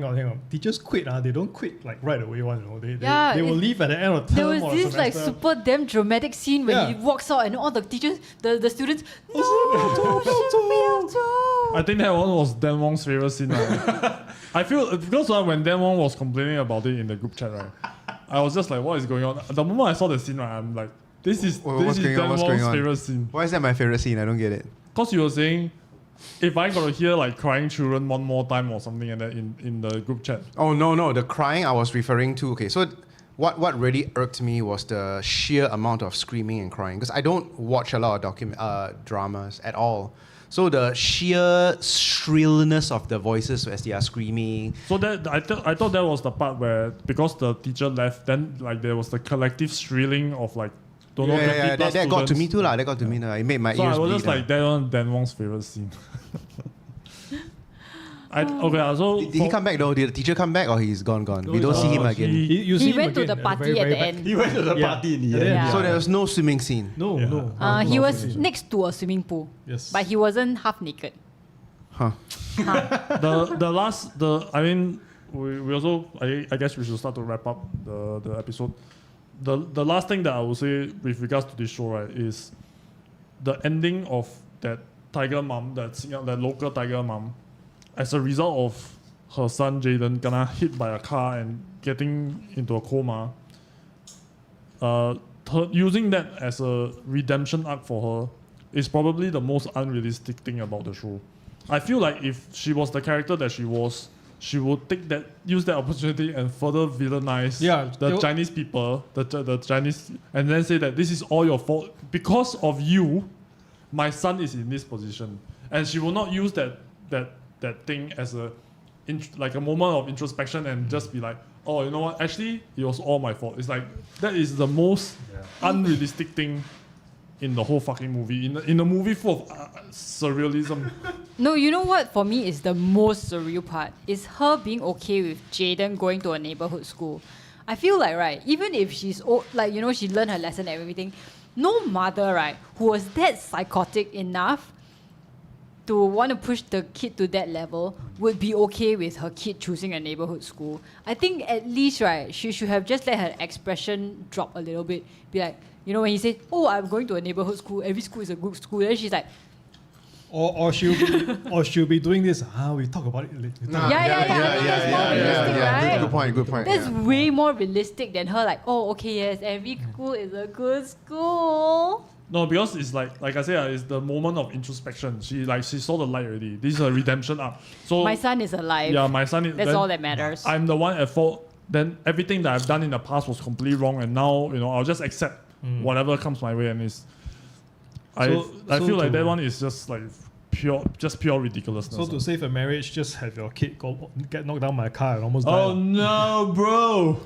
Teachers quit, they don't quit like right away. They will leave at the end of the There term was or this like semester. super damn dramatic scene when Yeah. he walks out and all the teachers, the students, no, I think that one was Dan Wong's favorite scene. Right? I feel because when Dan Wong was complaining about it in the group chat, right, I was just like, what is going on? The moment I saw the scene, right, I'm like, this is What's going on? Dan What's Wong's going on? favorite scene. Why is that my favorite scene? I don't get it. Because you were saying, if I got to hear like crying children one more time or something like that in the group chat. Oh no, the crying I was referring to. Okay, so what really irked me was the sheer amount of screaming and crying because I don't watch a lot of dramas at all. So the sheer shrillness of the voices as they are screaming. So that I thought that was the part where because the teacher left, then like there was the collective shrilling of like don't know 20 plus that got to me students. too lah. That got to me. It made my So ears I was bleed. just like that one Dan Wong's favorite scene. So Did he come back though? Did the teacher come back or he's gone? We don't see him again. You see He him went to again the party very, at very the back. end. He went to the Yeah. party in the Yeah. end. Yeah. So there was no swimming scene. No. He was next to a swimming pool, Yes. but he wasn't half naked. Huh. we also I guess we should start to wrap up the episode. The last thing that I would say with regards to this show, right, is the ending of that tiger mom, that local tiger mom, as a result of her son Jaden gonna hit by a car and getting into a coma. Using that as a redemption arc for her is probably the most unrealistic thing about the show. I feel like if she was the character that she was, she would use that opportunity and further villainize the Chinese people, the Chinese, and then say that this is all your fault because of you. My son is in this position, and she will not use that thing as like a moment of introspection and just be like, oh, you know what? Actually, it was all my fault. It's like that is the most unrealistic thing in the whole fucking movie. In a movie full of surrealism. No, you know what? For me, is the most surreal part is her being okay with Jaden going to a neighborhood school. I feel like, right, even if she's old, like, you know, she learned her lesson and everything, no mother, right, who was that psychotic enough to want to push the kid to that level would be okay with her kid choosing a neighborhood school. I think at least, right, she should have just let her expression drop a little bit. Be like, you know, when he said, oh, I'm going to a neighborhood school, every school is a good school, then she's like, Or she'll be doing this. We talk about it later. Yeah. Good point. That's way more realistic than her like, oh, okay, yes, every school is a good school. No, because it's like I said, it's the moment of introspection. She saw the light already. This is a redemption arc. So My son is alive. yeah, my son is. That's then all that matters. I'm the one at fault. Then everything that I've done in the past was completely wrong, and now I'll just accept whatever comes my way. And I feel like that one is just like pure ridiculousness. So to save a marriage, just have your kid get knocked down by a car and almost die. Oh no, bro!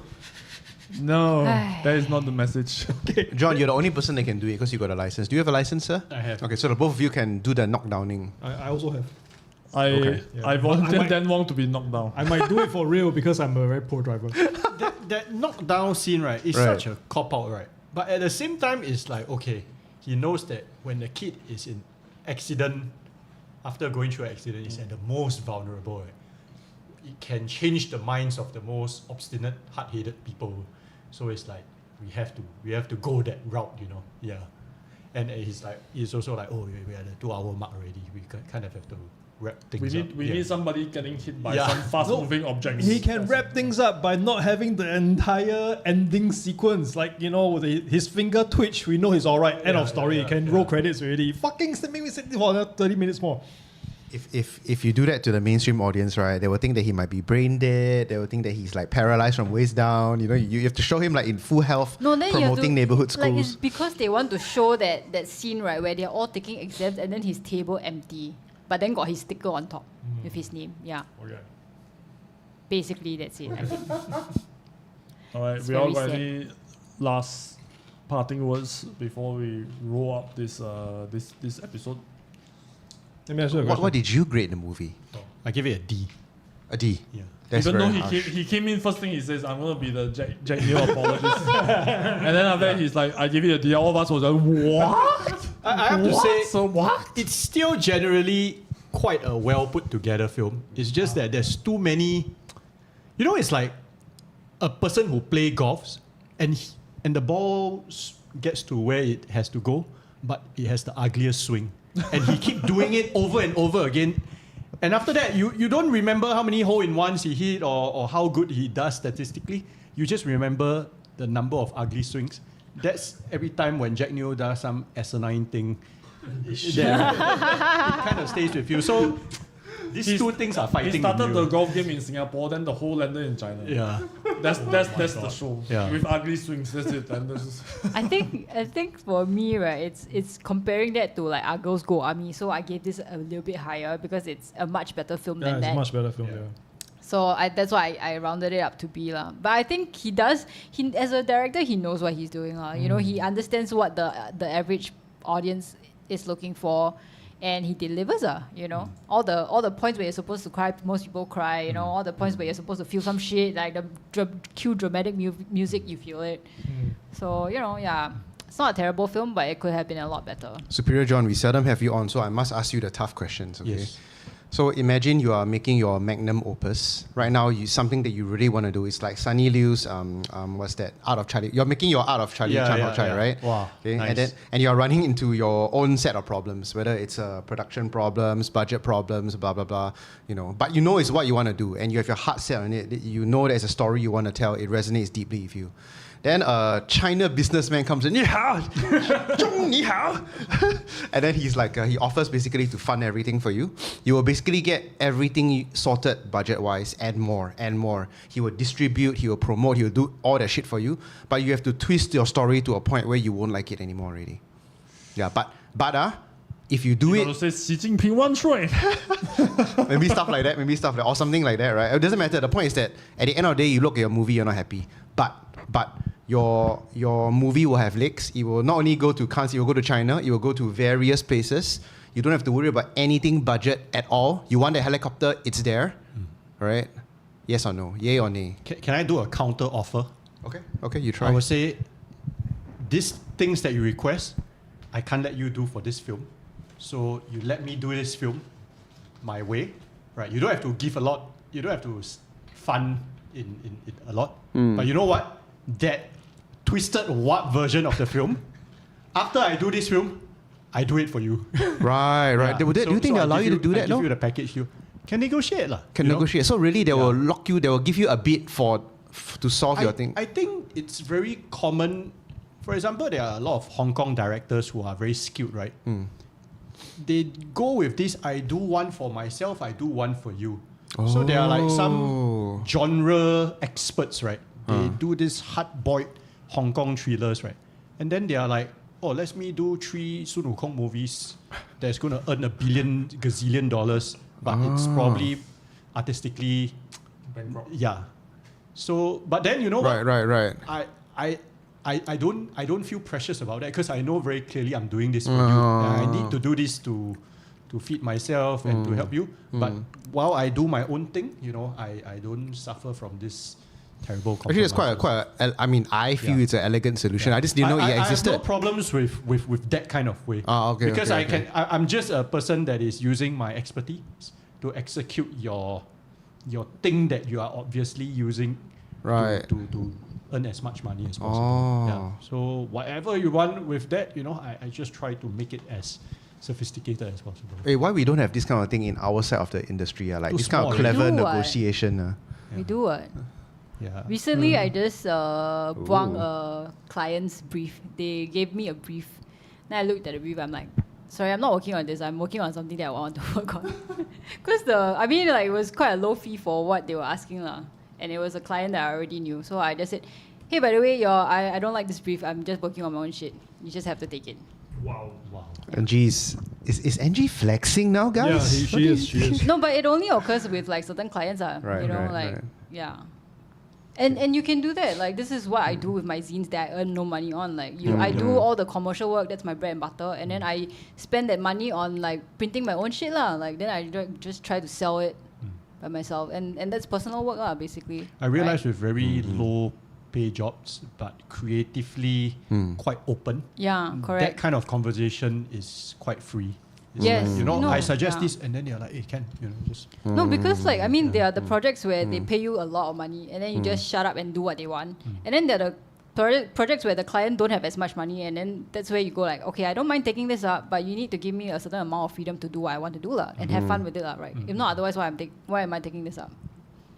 No, that is not the message. John, you're the only person that can do it because you got a license. Do you have a license, sir? I have. Okay, so the both of you can do the knockdowning. I also have. I volunteered Dan Wong to be knocked down. I might do it for real because I'm a very poor driver. That knockdown scene, right, is such a cop-out, right? But at the same time, it's like, okay, he knows that when the kid is in accident, after going through an accident, he's at the most vulnerable, right? It can change the minds of the most obstinate, hard-headed people. So it's like, we have to go that route, Yeah. And he's also like, oh, we're at the 2-hour mark already. We kind of have to wrap things up. We need somebody getting hit by some fast-moving objects. He can wrap things up by not having the entire ending sequence. Like, with his finger twitch, we know he's alright. End of story. He can roll credits already. Fucking make me sit for another 30 minutes more. If you do that to the mainstream audience, right, they will think that he might be brain dead. They will think that he's like paralyzed from waist down. You have to show him like in full health, promoting neighborhood schools. Like it's because they want to show that scene, right, where they're all taking exams and then his table empty, but then got his sticker on top with his name. Yeah. Okay. Basically, that's it. I think. All right, It's we all very got any last parting words before we roll up this episode? Let me ask you a question. What did you grade the movie? I give it a D. A D. Yeah. That's Even though very harsh. he came in first thing he says, I'm gonna be the Jack Neo apologist, and then after that he's like, I give it a D. All of us was like, what? I have to say, So what? it's still generally quite a well put together film. It's just that there's too many. It's like a person who play golfs and the ball gets to where it has to go, but it has the ugliest swing, and he keep doing it over and over again. And after that, you don't remember how many hole-in-ones he hit or how good he does statistically. You just remember the number of ugly swings. That's every time when Jack Neo does some asinine thing. It kind of stays with you. So these two things are fighting. He started in the you. golf game in Singapore, then the whole landed in China. Yeah. That's the show. Yeah. With ugly swings. That's it. And this is I think for me, right, it's comparing that to like Our Girls Go Army. So I gave this a little bit higher because it's a much better film than It's that. a much better film. Yeah. So that's why I rounded it up to B lah. But I think he does. He as a director, he knows what he's doing lah. He understands what the average audience is looking for, and he delivers. You know, all the points where you're supposed to cry, most people cry. You know, all the points where you're supposed to feel some shit, like the cue dramatic music, you feel it. So you know, yeah. It's not a terrible film, but it could have been a lot better. Superior Jon, we seldom have you on, so I must ask you the tough questions, okay? Yes. So imagine you are making your magnum opus. Right now, something that you really want to do is like Sunny Liu's, what's that? Art of Charlie. You're making your Art of Charlie Chan Hao Chai, right? Wow, Okay, nice. and you're running into your own set of problems, whether it's production problems, budget problems, blah, blah, blah, you know. But you know it's what you want to do, and you have your heart set on it. You know there's a story you want to tell. It resonates deeply with you. Then a China businessman comes in, 你好, 中你好. And then he's like, he offers basically to fund everything for you. You will basically get everything sorted budget-wise and more and more. He will distribute, he will promote, he will do all that shit for you. But you have to twist your story to a point where you won't like it anymore already. Yeah, but if you do You it... gotta say 习近平万岁. maybe stuff like that, or something like that, right? It doesn't matter. The point is that at the end of the day, you look at your movie, you're not happy. But your movie will have legs. It will not only go to Cannes, it will go to China, it will go to various places. You don't have to worry about anything budget at all. You want a helicopter, it's there, right? Yes or no? Yay or nay? Can I do a counter offer? Okay, you try. I would say, these things that you request, I can't let you do for this film. So you let me do this film my way, right? You don't have to give a lot. You don't have to fund in a lot. But you know what? That twisted what version of the film, after I do this film, I do it for you. Right. Yeah. Do you think they allow you to do that? I give you the package. You can negotiate. Can negotiate. So really, they will lock you, they will give you a bid to solve your thing. I think it's very common. For example, there are a lot of Hong Kong directors who are very skilled, right? They go with this, I do one for myself, I do one for you. So there are like some genre experts, right? They do this hard-boiled Hong Kong thrillers, right? And then they are like, oh, let me do 3 Sun Wukong movies that's going to earn $1 gazillion, but it's probably artistically Bankrupt. Yeah. So, but then you know what? Right. I don't feel precious about that because I know very clearly I'm doing this for you. I need to do this to feed myself and to help you. But while I do my own thing, you know, I don't suffer from this terrible compromise. Actually, it's I mean, I feel it's an elegant solution. I just didn't know it existed. I have no problems with that kind of way. Okay. Because okay. I'm just a person that is using my expertise to execute your thing that you are obviously using to earn as much money as possible. Yeah. So whatever you want with that, you know, I just try to make it as sophisticated as possible. Hey, why we don't have this kind of thing in our side of the industry? Like Too this kind of small. clever We do, negotiation. We do what? Yeah. Recently, I just buang a client's brief. They gave me a brief. Then I looked at the brief. I'm like, sorry, I'm not working on this. I'm working on something that I want to work on. Because it was quite a low fee for what they were asking lah. And it was a client that I already knew. So I just said, hey, by the way, I don't like this brief. I'm just working on my own shit. You just have to take it. Wow. And geez, is Angie flexing now, guys? Yeah, she is. No, but it only occurs with like certain clients. Yeah. And you can do that. Like, this is what I do with my zines that I earn no money on. Like, I do all the commercial work. That's my bread and butter. And then I spend that money on like printing my own shit lah. Like, then I just try to sell it by myself. And that's personal work lah, basically. I realized with very low pay jobs, but creatively quite open. Yeah, correct. That kind of conversation is quite free. It's Yes. like, you know, No, I suggest yeah. this, and then they're like, hey, can, you know, just... No, because like, I mean, there are the projects where they pay you a lot of money and then you just shut up and do what they want. And then there are the projects where the client don't have as much money, and then that's where you go like, okay, I don't mind taking this up, but you need to give me a certain amount of freedom to do what I want to do lah, and have fun with it lah, right? If not, otherwise, why am I taking this up?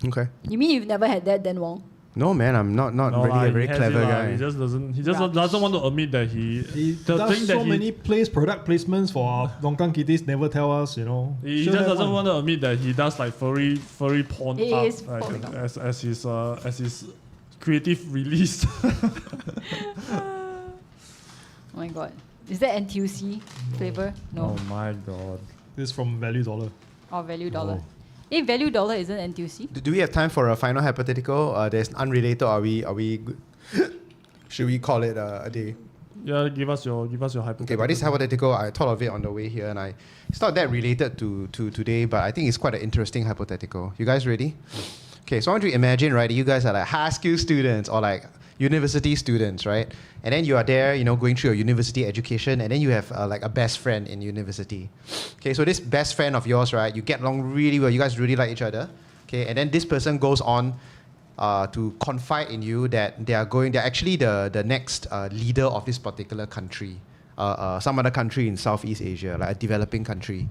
Okay. You mean you've never had that, then Wong? No, man, I'm not really a very clever guy. He just doesn't want to admit that He does so many product placements for our LongKangKitties, never tell us, you know. He just doesn't want to admit that he does like furry porn It art, is like, porn. as his creative release. Oh my god. Is that NTUC flavor? No. Oh my god. This is from Value Dollar. Or Value Dollar. If Value Dollar isn't NTUC? Do we have time for a final hypothetical? There's unrelated. Are we good? Should we call it a day? Yeah, give us your hypothetical. Okay, but this hypothetical, I thought of it on the way here, and it's not that related to today, but I think it's quite an interesting hypothetical. You guys ready? Okay, so I want you to imagine, right, you guys are like high school students or like university students, right? And then you are there, going through your university education, and then you have like a best friend in university. Okay, so this best friend of yours, right, you get along really well, you guys really like each other. Okay, and then this person goes on to confide in you that they're actually the next leader of this particular country, some other country in Southeast Asia, like a developing country.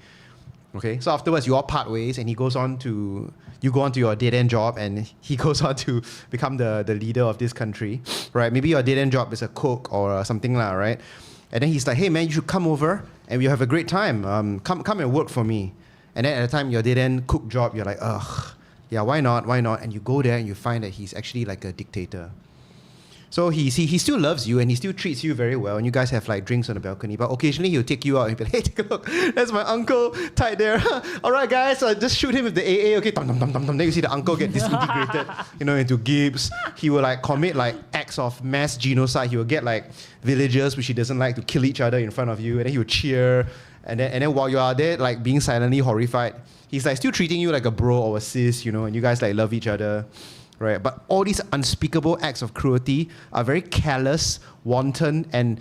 Okay, so afterwards you all part ways, and you go on to your dead-end job, and he goes on to become the leader of this country, right? Maybe your dead-end job is a cook or something like, right? And then he's like, hey man, you should come over and we'll have a great time. Come and work for me. And then at the time your dead-end cook job, you're like, ugh, yeah, why not? And you go there and you find that he's actually like a dictator. So he still loves you and he still treats you very well, and you guys have like drinks on the balcony, but occasionally he'll take you out and be like, hey, take a look, that's my uncle tied there. All right, guys, just shoot him with the AA, okay? Then you see the uncle get disintegrated, into Gibbs. He will like commit like acts of mass genocide. He will get like villagers which he doesn't like to kill each other in front of you, and then he will cheer. And then while you are there, like being silently horrified, he's like still treating you like a bro or a sis, and you guys like love each other. Right, but all these unspeakable acts of cruelty are very callous, wanton, and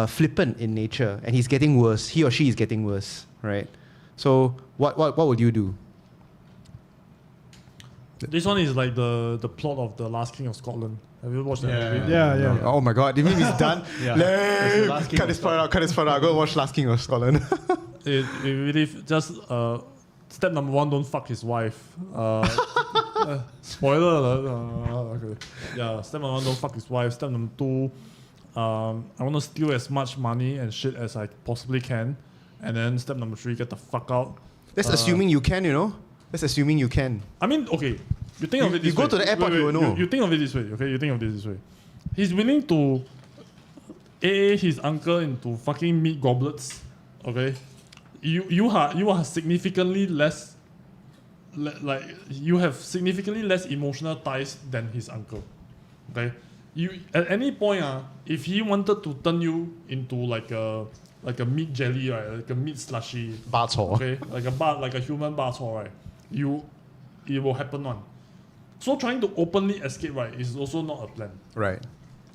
flippant in nature. And he's getting worse. He or she is getting worse. Right. So what would you do? This one is like the plot of The Last King of Scotland. Have you watched that movie? Yeah. Oh my God! The movie is done. Yeah. Cut this part out. Go watch Last King of Scotland. It really just step number 1: don't fuck his wife. Spoiler alert. Okay. Yeah. Step number 1: don't fuck his wife. Step number 2: I want to steal as much money and shit as I possibly can. And then step number 3: get the fuck out. That's assuming you can. That's assuming you can. I mean, okay. You think of it this way. You go to the airport, you will know. You think of it this way, okay? You think of this way. He's willing to AA his uncle into fucking meat goblets, okay? You are significantly less, you have significantly less emotional ties than his uncle, okay? You at any point, if he wanted to turn you into like a meat jelly, right? Like a meat slushy, okay? Like a human butthole, right? It will happen one. So trying to openly escape, right, is also not a plan. Right.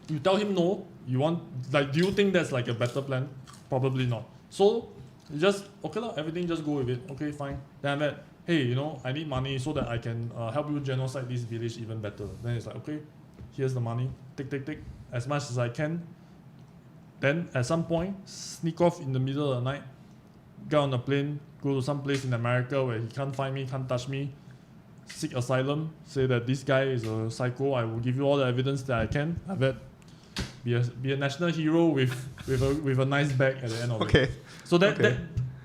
You tell him no, you want, do you think that's like a better plan? Probably not. So you just, okay lah, everything just go with it. Okay, fine. Then I'm like, hey, I need money so that I can help you genocide this village even better. Then it's like, okay, here's the money. Take, as much as I can. Then at some point, sneak off in the middle of the night, get on a plane, go to some place in America where he can't find me, can't touch me, seek asylum, say that this guy is a psycho, I will give you all the evidence that I can. I bet be a national hero with a nice bag at the end of it. So that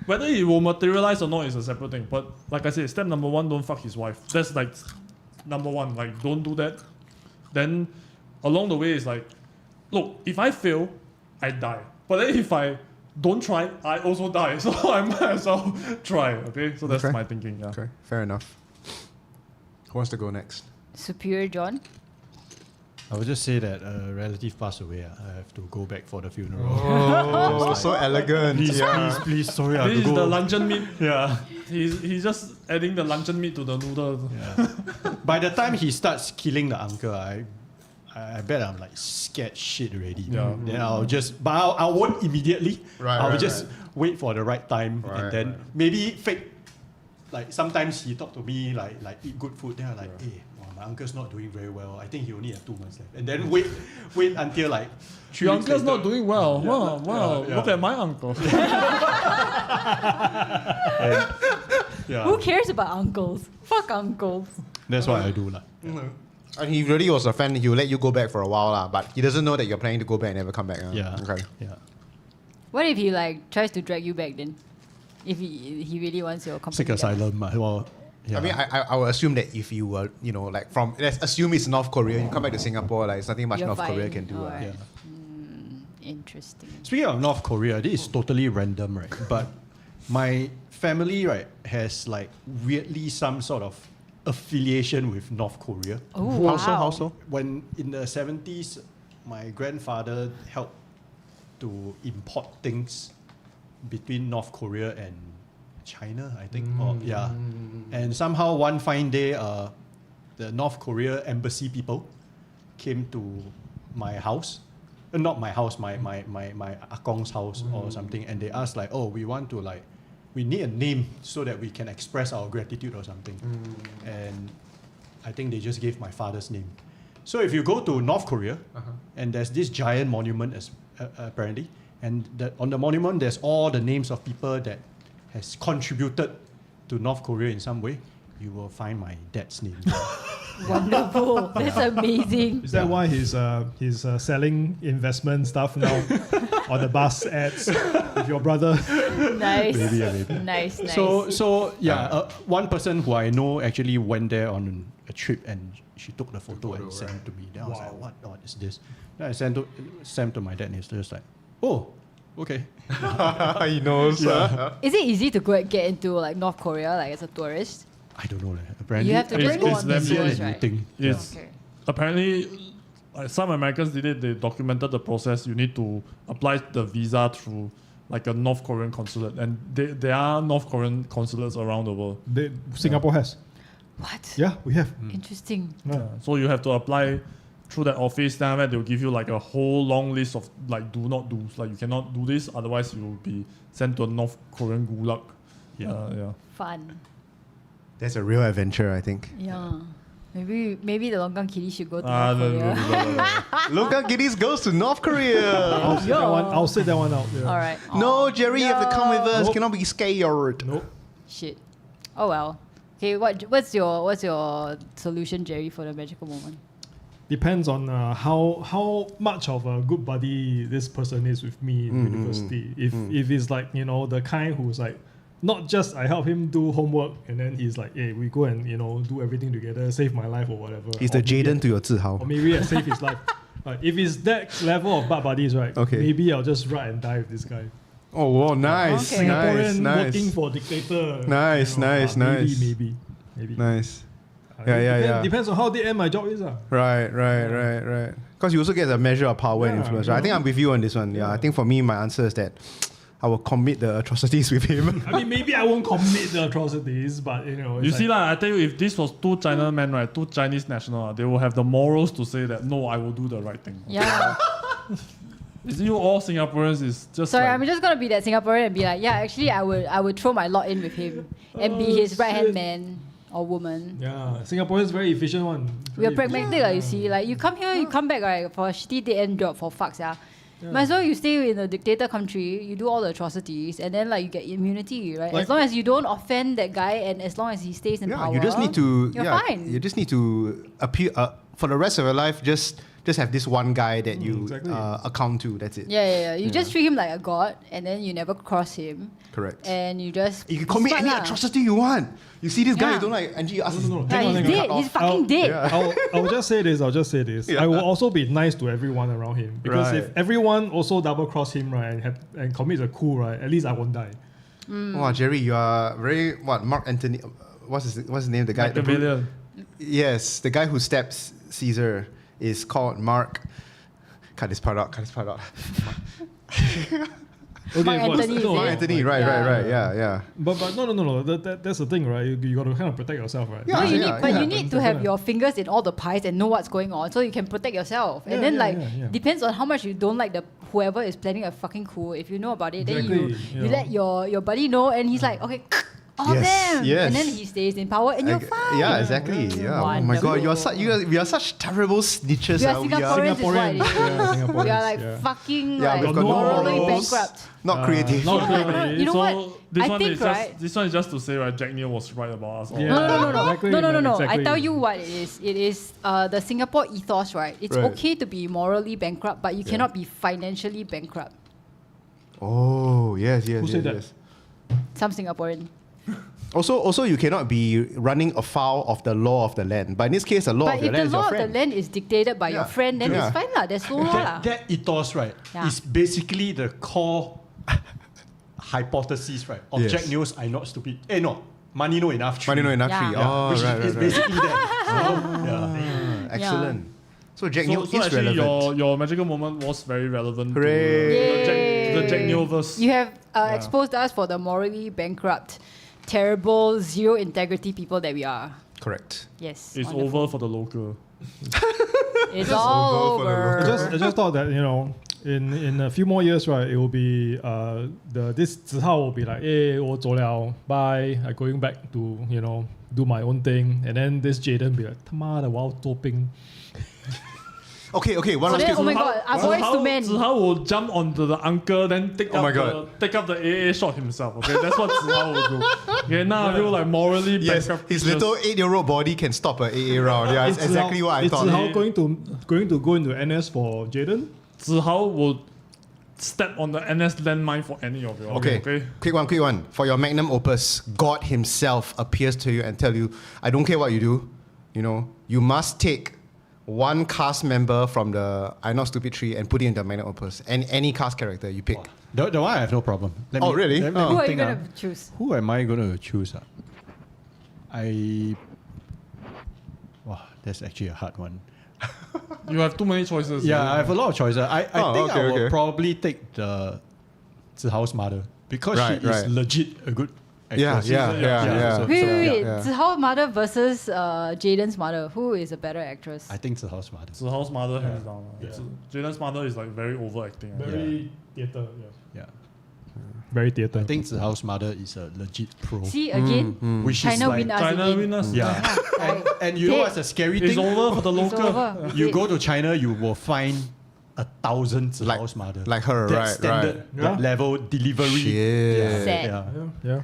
whether it will materialize or not is a separate thing. But like I said, step number 1, don't fuck his wife. That's like number 1, like don't do that. Then along the way it's like, look, if I fail, I die. But then if I don't try, I also die. So I might as well try. Okay, so that's my thinking. Yeah. Okay, fair enough. Who wants to go next? Superior Jon. I would just say that a relative passed away. I have to go back for the funeral. Oh, so elegant. Please, sorry. This is the luncheon meat. Yeah. He's just adding the luncheon meat to the noodle. Yeah. By the time he starts killing the uncle, I bet I'm like scared shit already. Yeah. Then I'll just, but I won't immediately. I'll just wait for the right time and then maybe fake. Like sometimes he talk to me like eat good food. Then I'm like, hey, my uncle's not doing very well. I think he only have 2 months left. And then wait until like 3 Your weeks uncle's later. not doing well. Wow. Yeah. Look at my uncle. Who cares about uncles? Fuck uncles. That's what I do. And he really was a fan. He will let you go back for a while, but he doesn't know that you're planning to go back and never come back. Yeah. Okay. Yeah. What if he tries to drag you back then? If he really wants your company. Seek asylum. Well, yeah. I mean, I would assume that if you were, let's assume it's North Korea, you come back to Singapore, there's nothing much You're North fine. Korea can do. Alright. Yeah. Interesting. Speaking of North Korea, this is totally random, right? But my family, right, has weirdly some sort of affiliation with North Korea. Oh, wow. How so? When in the 70s, my grandfather helped to import things between North Korea and China, I think. And somehow one fine day, the North Korea embassy people came to my house. Not my house, my akong's house or something. And they asked like, oh, we need a name so that we can express our gratitude or something. And I think they just gave my father's name. So if you go to North Korea, and there's this giant monument apparently, and on the monument there's all the names of people that has contributed to North Korea in some way, you will find my dad's name. Wonderful. That's amazing. Is that why he's selling investment stuff now on the bus ads with your brother? Nice. Maybe. Nice. So one person who I know actually went there on a trip and she took the photo and sent it to me. Then I was like, what is this? Then I sent to my dad and he's just like, oh, okay. He knows. Is it easy to get into like North Korea, like as a tourist? I don't know. Apparently, You have to just go on it's videos, them, right? Yes. Okay. Apparently, some Americans did it. They documented the process. You need to apply the visa through like a North Korean consulate, and there are North Korean consulates around the world. Singapore has. What? Yeah, we have. Interesting. So you have to apply through that office. Then they'll give you like a whole long list of like do not do's. Like you cannot do this, otherwise you will be sent to a North Korean gulag. Yeah. Fun. That's a real adventure, I think. Yeah. Maybe the Longkang Kitties should go to North Korea. LongKangKitties goes to North Korea. I'll sit that one out. Yeah. All right. No, Jerry, you have to come with us. Nope. Cannot be scared. Nope. Shit. Oh well. Okay. What's your solution, Jerry, for the magical moment? Depends on how much of a good buddy this person is with me in university. If it's like, the kind who's like, not just I help him do homework and then he's like, hey, we go and do everything together, save my life or whatever. He's the Jaden to your Zi Hao. Or maybe I save his life. If it's that level of bud buddies, right? Okay. Maybe I'll just ride and die with this guy. Oh, wow, nice, Okay. Singaporean working for dictator. Nice. Maybe. Nice. Yeah. Depends on how they end my job is. Right. Because you also get a measure of power and influence. Right? I think I'm with you on this one. Yeah, I think for me, my answer is that I will commit the atrocities with him. I mean, maybe I won't commit the atrocities, but You see, I tell you, if this was two China men, right, two Chinese national, they will have the morals to say that no, I will do the right thing. Yeah. Is you all Singaporeans is just Sorry, like, I'm just gonna be that Singaporean and be like, yeah, actually, I would throw my lot in with him and be his right hand man or woman. yeah, Singapore is very efficient one. We are pragmatic, you see. Like you come here, you come back, right, for a shitty dead end job for fucks, yeah. Might as well you stay in a dictator country, you do all the atrocities, and then like you get immunity, right? Like- as long as you don't offend that guy, and as long as he stays in power, you just need to. You're fine. You just need to appear for the rest of your life. Just have this one guy that you exactly. account to. That's it. Yeah. You just treat him like a god, and then you never cross him, Correct. and you just You can commit smart any lah. atrocity you want. You see this guy, Yeah. you don't like, and you ask. No. Yeah, Hang on. he's dead. He's fucking dead. Yeah. I'll just say this. Yeah. I will also be nice to everyone around him because Right. if everyone also double cross him, right, and commits a coup, right, at least I won't die. Wow, Jerry, you are very Mark Antony. What's his name? The guy. Machiavellian. Yes, the guy who stabs Caesar is called Mark. Cut this part out. Okay, Mark but- Antony, no, is Mark it? Antony, right. Yeah. But no. That's the thing, right? You got to kind of protect yourself, right? Yeah. You need to have your fingers in all the pies and know what's going on, so you can protect yourself. And then depends on how much you don't like whoever is planning a fucking coup. If you know about it, then Exactly, you yeah. let your buddy know, and he's like, okay, all Yes, them, yes. and then he stays in power, and you're fine. Yeah, exactly. Yeah. Oh my God, we are such terrible snitches. We are We Singaporeans, is what it is. Singaporeans, We are like yeah. fucking Yeah, like we've got no morally morals. bankrupt. Not creative. Not creative. You know so what? This I one think, is just right? this one is just to say, right, Jack Neo was right about us all. Yeah. No. Exactly, No. exactly. I tell you what it is. It is the Singapore ethos, right? It's Right. okay to be morally bankrupt, but you cannot be financially bankrupt. Oh, yes. Who said that? Yes. Some Singaporean. Also, you cannot be running afoul of the law of the land. But in this case, the law But of the if land the is your law of the friend. land is dictated by your Yeah. friend, then Yeah. it's fine lah. There's no law lah. That ethos, right, Yeah. is basically the core hypothesis, right, of Yes. Jack Neo's I'm not stupid. No, money no enough. Money no enough Yeah. tree. Yeah, Oh, which right. is basically that. Yeah. Excellent. So Jack So, Neo so is actually, relevant. your magical moment was very relevant Hooray. to the Jack the Jack Neo-verse. You have exposed us for the morally bankrupt, terrible, zero integrity people that we are. Correct. Yes. It's wonderful. over for the local. It's all over for the over. I just thought that in a few more years, right, it will be this Zihao will be like, hey, 我走了, bye. I'm going back to do my own thing, and then this Jaden be like, 他妈的，我要做兵. Okay, one So last then, oh my question. god, our boys to men. Zihao will jump onto the uncle, then take Oh my up God. take up the AA shot himself. Okay, that's what Zihao will do. Okay, now I feel like morally Yes, bankrupt. his creatures. little 8-year-old body can stop an AA round. Yeah, it's exactly what I Is thought. Zihao going to go into NS for Jaden? Zihao will step on the NS landmine for any of you. Okay. Quick one. For your magnum opus, God himself appears to you and tell you, I don't care what you do, you must take one cast member from the I Not Stupid tree and put it in the magnum opus. And any cast character you pick. The one I have no problem. Really? Who are you think, going to choose? who am I going to choose? That's actually a hard one. You have too many choices. Yeah, I have a lot of choices. I think okay, I will okay. probably take the Zihao's mother because Right, she is right. legit a good Yeah. actress. Yeah. Wait. yeah. Zihao's mother versus Jaden's mother. Who is a better actress? I think Zihao's mother. Zihao's mother hands down. Yeah. Jaden's mother is like very overacting. Very theatre. Yeah. Very theatre. I think Zihao's mother is a legit pro. See again, Which China is like, win us China again. winners. Yeah. Right. And you know Dead. what's a scary It's thing? over for the It's local. over. You Dead. go to China, you will find 1,000 Zihao's mother. Like her, that right, standard right. Yeah. level delivery. Shit. Sad. Yeah.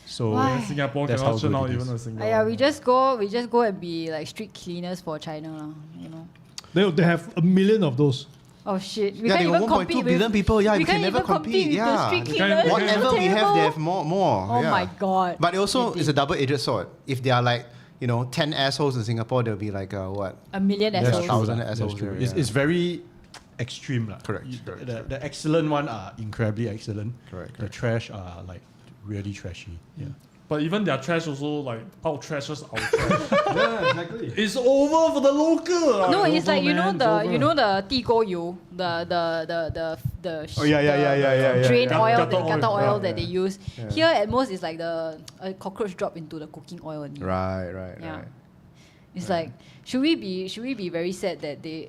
So Why? Singapore That's cannot how churn good out it even is. a single. Yeah, one. we just go and be like street cleaners for China, They have a million of those. Oh shit, we Yeah, can't they even got 1.2 compete billion with people. Yeah, we we can can't never even compete with Yeah. the street We can't- cleaners. we Whatever It's we have, terrible. they have more. Oh yeah. my god. But also, They it's a did. double-edged sword. If they are like, 10 assholes in Singapore, there'll be like, what? A million that's assholes. true. 1,000 That's assholes true. there, It's, yeah. it's very extreme. Lah. Correct. The excellent one are incredibly excellent. Correct. The trash are like really trashy. Yeah. But even their trash also like out trashes our trash. Yeah, exactly. It's over for the local. No, It's it's over, like man, it's over. the 地沟油, the Oh, yeah. drain Gut- oil, gutter the gutter oil, oil yeah, that they use. Yeah. Here at most it's like the cockroach drop into the cooking oil only. Right. Yeah. It's like should we be very sad that they're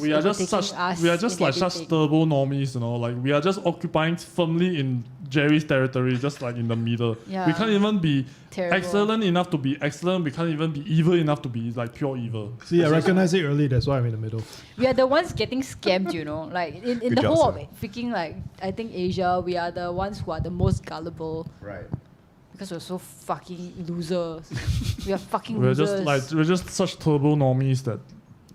We are just overtaking such us we are just in like such everything? turbo normies, like we are just occupying firmly in Jerry's territory, just like in the middle. Yeah. We can't even be Terrible. excellent enough to be excellent. We can't even be evil enough to be like pure evil. See, I recognize it early. That's why I'm in the middle. We are the ones getting scammed, Like in Good the job, whole of sir. freaking like I think Asia, we are the ones who are the most gullible Right. because we're so fucking losers. We are fucking We're losers. we're just such turbo normies that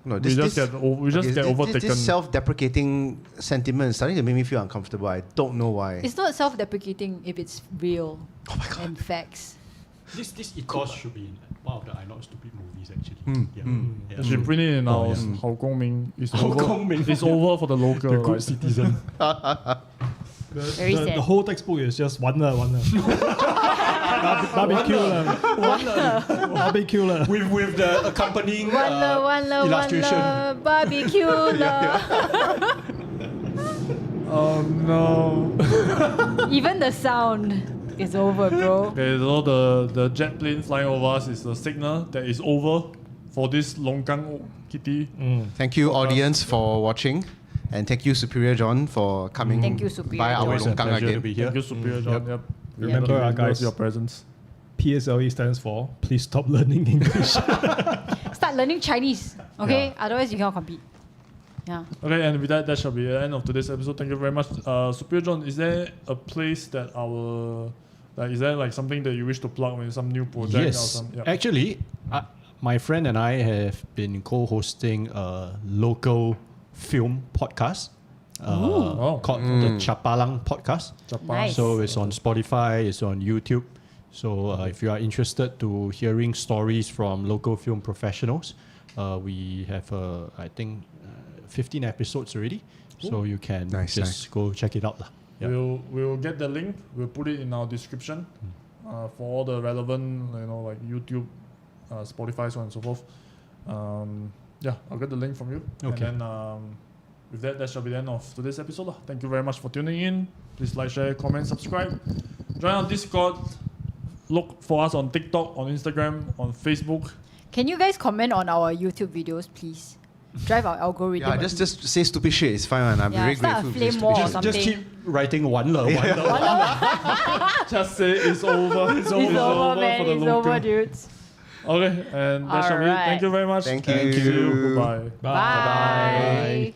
No, we just get overtaken. This self-deprecating sentiment is starting to make me feel uncomfortable. I don't know why. It's not self-deprecating if it's real and facts. This ethos should be in one of the I Not Stupid movies actually. Mm, Yeah. mm. Yeah. We should print it in our yeah. 好公民. It's 好 over. 公民. It's over for the local. The good right? citizen. Very sad. The whole textbook is just one. Barbecue. Barbecue. with the accompanying One illustration. barbecue. Oh no. Even the sound is over, bro. Okay, so the jet plane flying over us is a signal that is over for this Longkang kitty. Thank you, audience, for watching. And thank you, Superior Jon, for coming Thank you, Superior by our Always a Longkang pleasure to again. be here. Thank you, Superior Jon. Yep. Remember, We love guys. your presence. PSLE stands for Please Stop Learning English. Start learning Chinese, okay? Otherwise you cannot compete. Yeah. Okay, and with that, that shall be the end of today's episode. Thank you very much. Superior Jon, is there a place that is there like something that you wish to plug with some new project or Yes. some? Yep. Actually, my friend and I have been co-hosting a local film podcast Oh. called the Chapalang Podcast. Nice. So it's on Spotify, it's on YouTube. So if you are interested to hearing stories from local film professionals, we have I think 15 episodes already. So you can just go check it out lah. Yeah. We'll get the link. We'll put it in our description for all the relevant, like YouTube, Spotify, so on and so forth. Yeah, I'll get the link from you. Okay. And then with that shall be the end of today's episode lah. Thank you very much for tuning in. Please like, share, comment, subscribe. Join our Discord. Look for us on TikTok, on Instagram, on Facebook. Can you guys comment on our YouTube videos, please? Drive our algorithm. Yeah, just say stupid shit. It's fine, man. I'm very start grateful a for this flame war or stupid shit. something. Just keep writing one love. Just say it's over. It's over, man. for the It's long over, term. dudes. Okay, and that shall be it. Alright. Thank you very much. Thank And you. see you. Goodbye. Bye.